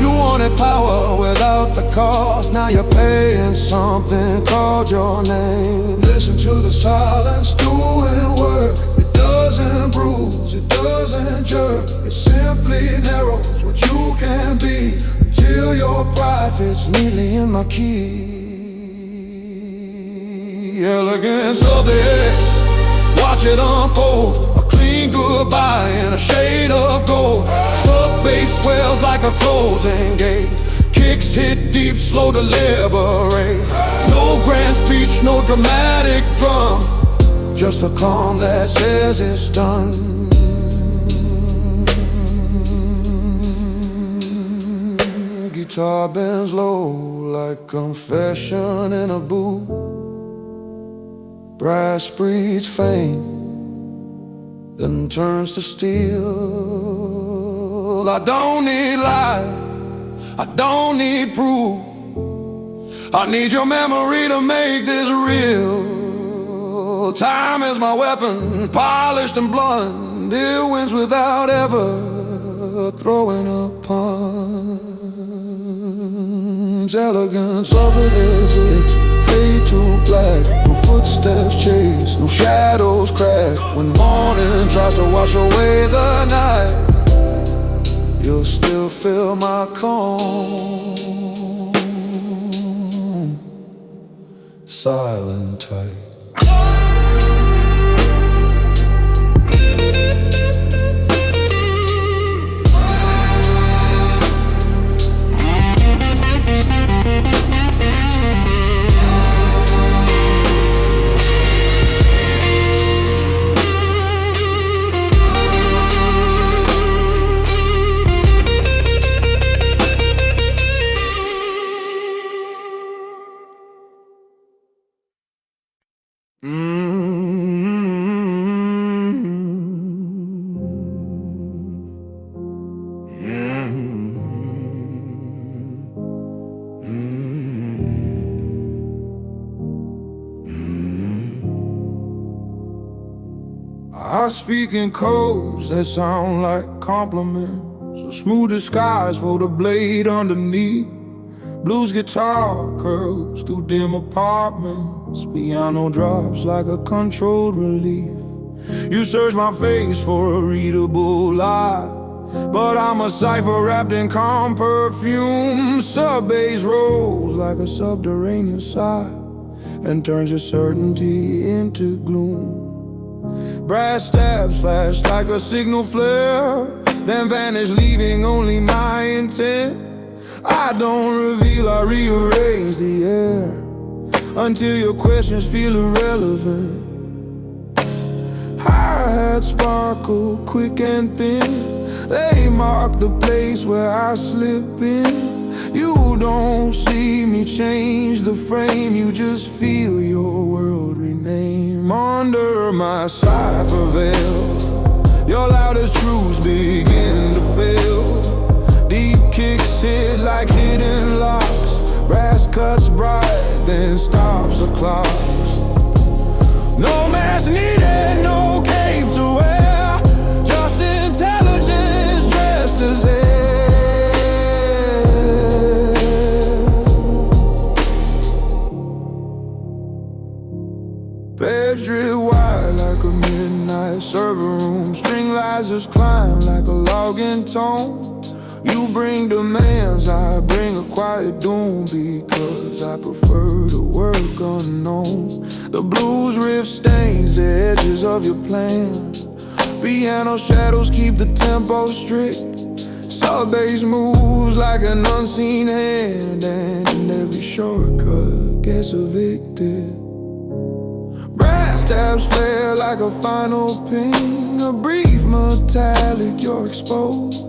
You wanted power without the cost, now you're paying something called your name. Listen to the silence doing work. It doesn't bruise, it doesn't jerk, it simply narrows what you can be, until your pride fits neatly in my key. Elegance of the X, watch it unfold, a clean goodbye in a shade of gold. Sub-bass swells like a closing gate, kicks hit deep, slow to liberate. No grand speech, no dramatic drum, just a calm that says it's done. Guitar bends low like confession in a booth. Brass breathes faint, then turns to steel. I don't need lies, I don't need proof, I need your memory to make this real. Time is my weapon, polished and blunt, it wins without ever throwing a punch. Elegance of this, it's fade to black, no footsteps chase, no shadows crack. When morning tries to wash away the night, you'll still feel my calm, silent type. I speak in codes that sound like compliments, a smooth disguise for the blade underneath. Blues guitar curls through dim apartments, piano drops like a controlled relief. You search my face for a readable lie, but I'm a cipher wrapped in calm perfume. Sub-bass rolls like a subterranean sigh and turns your certainty into gloom. Brass stabs flash like a signal flare, then vanish leaving only my intent. I don't reveal, I rearrange the air until your questions feel irrelevant. Hi-hats sparkle quick and thin, they mark the place where I slip in. You don't see me change the frame, you just feel your world rename. Under my cipher veil, your loudest truths begin to fail. Deep kicks hit like hidden locks, brass cuts bright, then stops the clocks. No mask needed, no cape to wear, just intelligence dressed as air. Beds drift wide like a midnight server room, string risers climb like a login tone. You bring demands, I bring a quiet doom, because I prefer to work unknown. The blues riff stains the edges of your plan, piano shadows keep the tempo strict. Sub-bass moves like an unseen hand, and in every shortcut gets evicted. Brass tabs flare like a final ping, a brief metallic, you're exposed.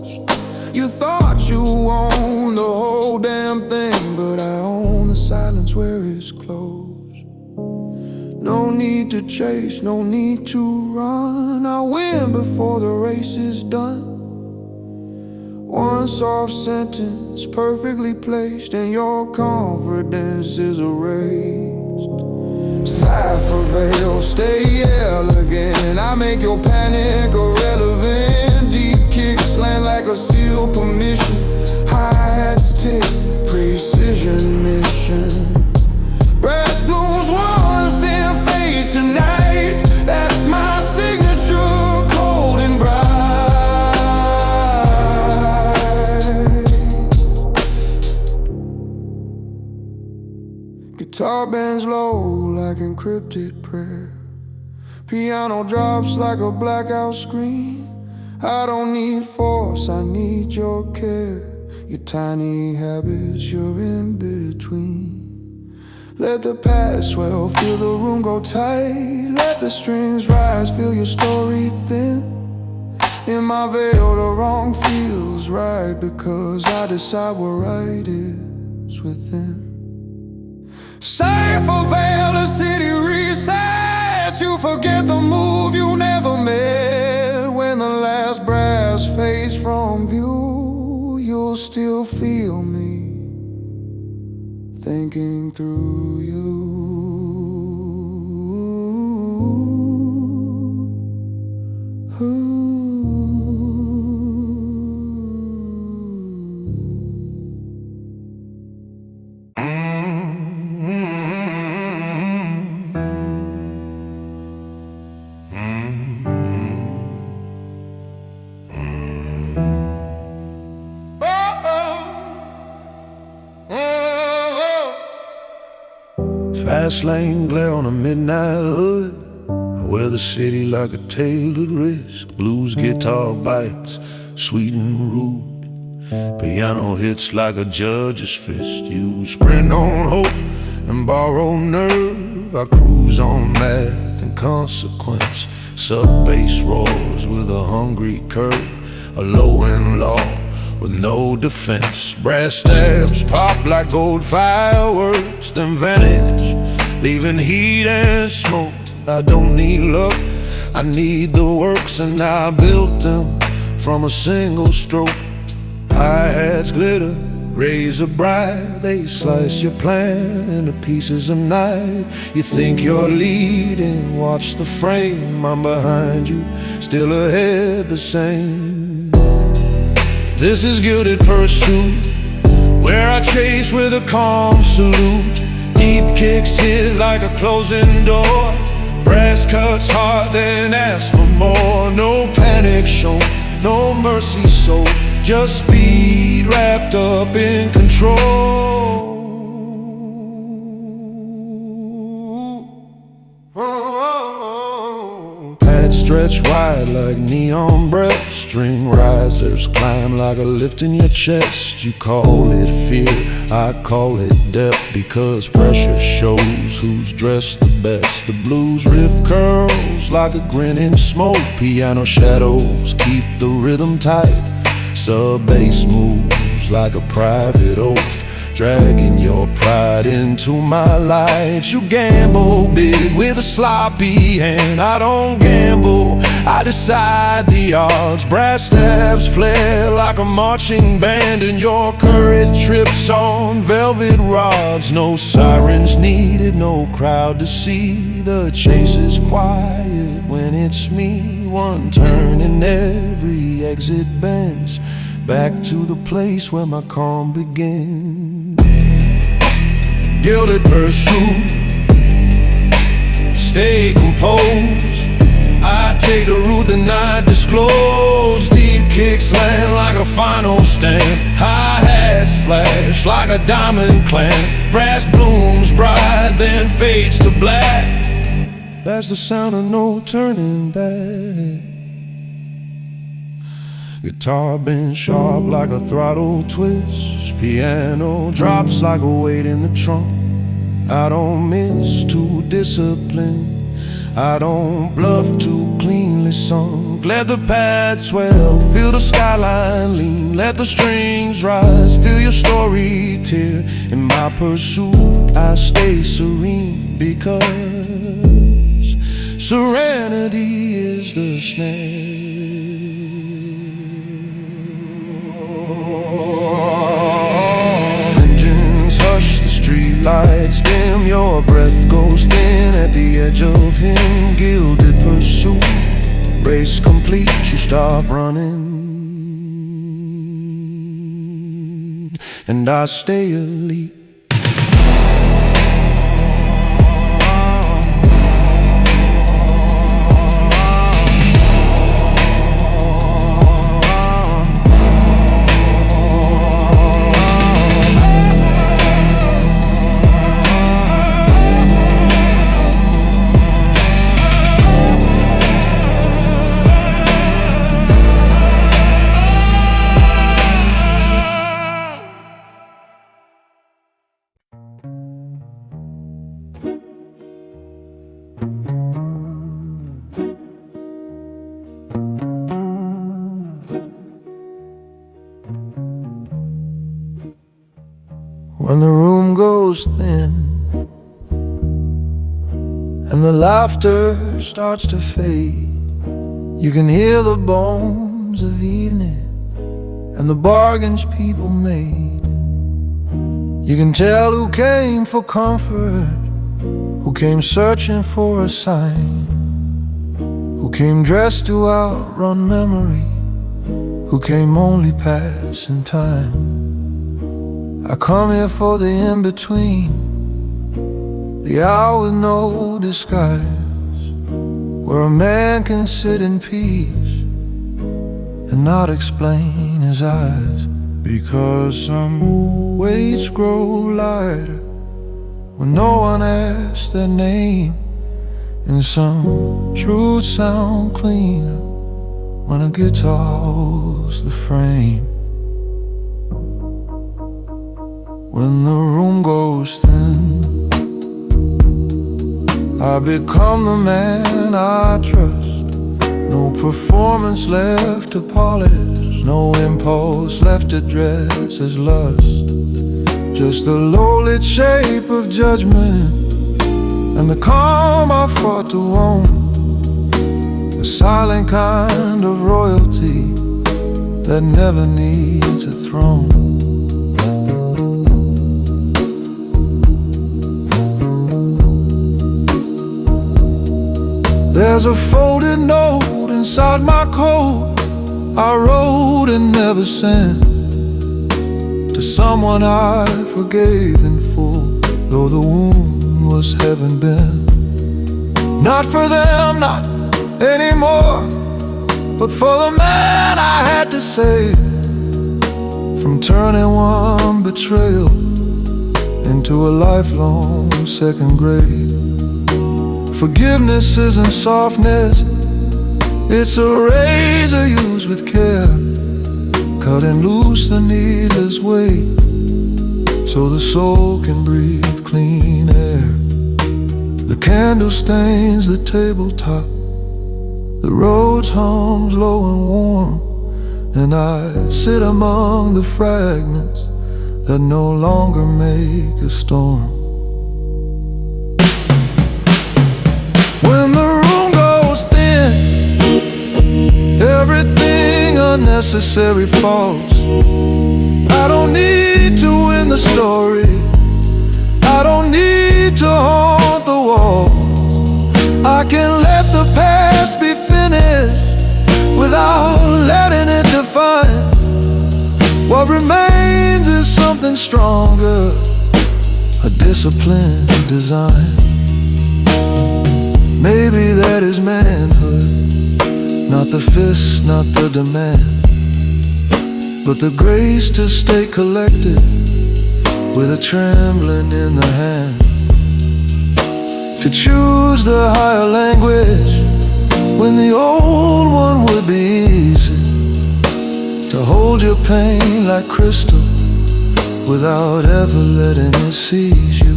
You thought you owned the whole damn thing, but I own the silence where it's closed. No need to chase, no need to run, I win before the race is done. One soft sentence perfectly placed, and your confidence is erased. Cipher veil, stay elegant, I make your panic irrelevant. Deep kicks land like a sealed permission, hi-hats tick, precision mission. Brass blooms once, then fades tonight, that's my signature, cold and bright. Guitar bends low like encrypted prayer, piano drops like a blackout screen. I don't need force, I need your care, your tiny habits, you're in between. Let the past swell, feel the room go tight, let the strings rise, feel your story thin. In my veil the wrong feels right, because I decide what right is within. Cipher veil, the city resets, you forget the move you never made. When the last brass fades from view, you'll still feel me thinking through you. Fast lane glare on a midnight hood, I wear the city like a tailored risk. Blues guitar bites, sweet and rude, piano hits like a judge's fist. You sprint on hope and borrow nerve, I cruise on math and consequence. Sub-bass roars with a hungry curve, a low and law with no defense. Brass stabs pop like gold fireworks, then vanish, leaving heat and smoke. I don't need luck, I need the works, and I built them from a single stroke. Hi-hats glitter razor bright, they slice your plan into pieces of night. You think you're leading, watch the frame. I'm behind you, still ahead the same. This is gilded pursuit, where I chase with a calm salute. Deep kicks hit like a closing door. Brass cuts hard, then ask for more. No panic shown, no mercy sold, just speed wrapped up in control. Pads stretch wide like neon breath. String risers climb like a lift in your chest. You call it fear, I call it depth, because pressure shows who's dressed the best. The blues riff curls like a grinning smoke. Piano shadows keep the rhythm tight. Sub-bass moves like a private oath, dragging your pride into my light. You gamble big with a sloppy hand. I don't gamble, I decide the odds. Brass stabs flare like a marching band, and your courage trips on velvet rods. No sirens needed, no crowd to see. The chase is quiet when it's me. One turn and every exit bends back to the place where my calm begins. Gilded pursuit, stay composed. I take the route and I disclose. Deep kicks land like a final stand. Hi-hats flash like a diamond clamp. Brass blooms bright, then fades to black. That's the sound of no turning back. Guitar bends sharp like a throttle twist. Piano drops like a weight in the trunk. I don't miss, too disciplined. I don't bluff, too cleanly sunk. Let the pad swell, feel the skyline lean. Let the strings rise, feel your story tear. In my pursuit, I stay serene, because serenity is the snare. Engines hush, the street lights dim. Your breath goes thin at the edge of him. Gilded pursuit, race complete. You stop running, and I stay elite. When the room goes thin and the laughter starts to fade, you can hear the bones of evening and the bargains people made. You can tell who came for comfort, who came searching for a sign, who came dressed to outrun memory, who came only passing time. I come here for the in-between, the hour with no disguise, where a man can sit in peace and not explain his eyes. Because some weights grow lighter when no one asks their name, and some truths sound cleaner when a guitar holds the frame. When the room goes thin, I become the man I trust. No performance left to polish, no impulse left to dress as lust. Just the low-lit shape of judgment and the calm I fought to own, the silent kind of royalty that never needs a throne. There's a folded note inside my coat I wrote and never sent to someone I forgave in full, though the wound was heaven bent. Not for them, not anymore, but for the man I had to save from turning one betrayal into a lifelong second grade. Forgiveness isn't softness, it's a razor used with care, cutting loose the needless weight so the soul can breathe clean air. The candle stains the tabletop, the road's hums low and warm, and I sit among the fragments that no longer make a storm. When the room goes thin, everything unnecessary falls. I don't need to win the story, I don't need to haunt the wall. I can let the past be finished without letting it define. What remains is something stronger, a disciplined design. Maybe that is manhood, not the fist, not the demand, but the grace to stay collected with a trembling in the hand. To choose the higher language when the old one would be easy. To hold your pain like crystal without ever letting it seize you.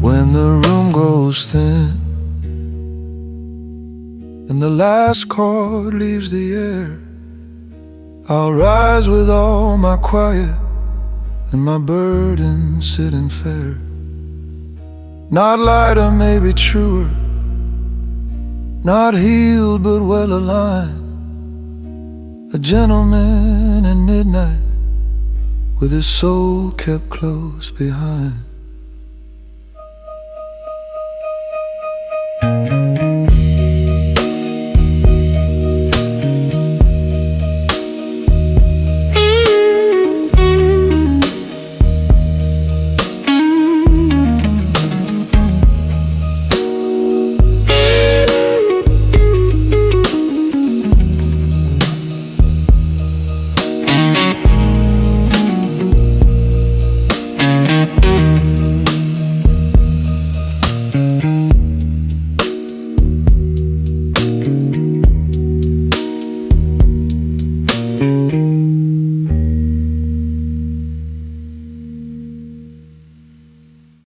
When the room goes thin and the last chord leaves the air, I'll rise with all my quiet and my burden sitting fair. Not lighter, maybe truer, not healed but well aligned. A gentleman in midnight with his soul kept close behind.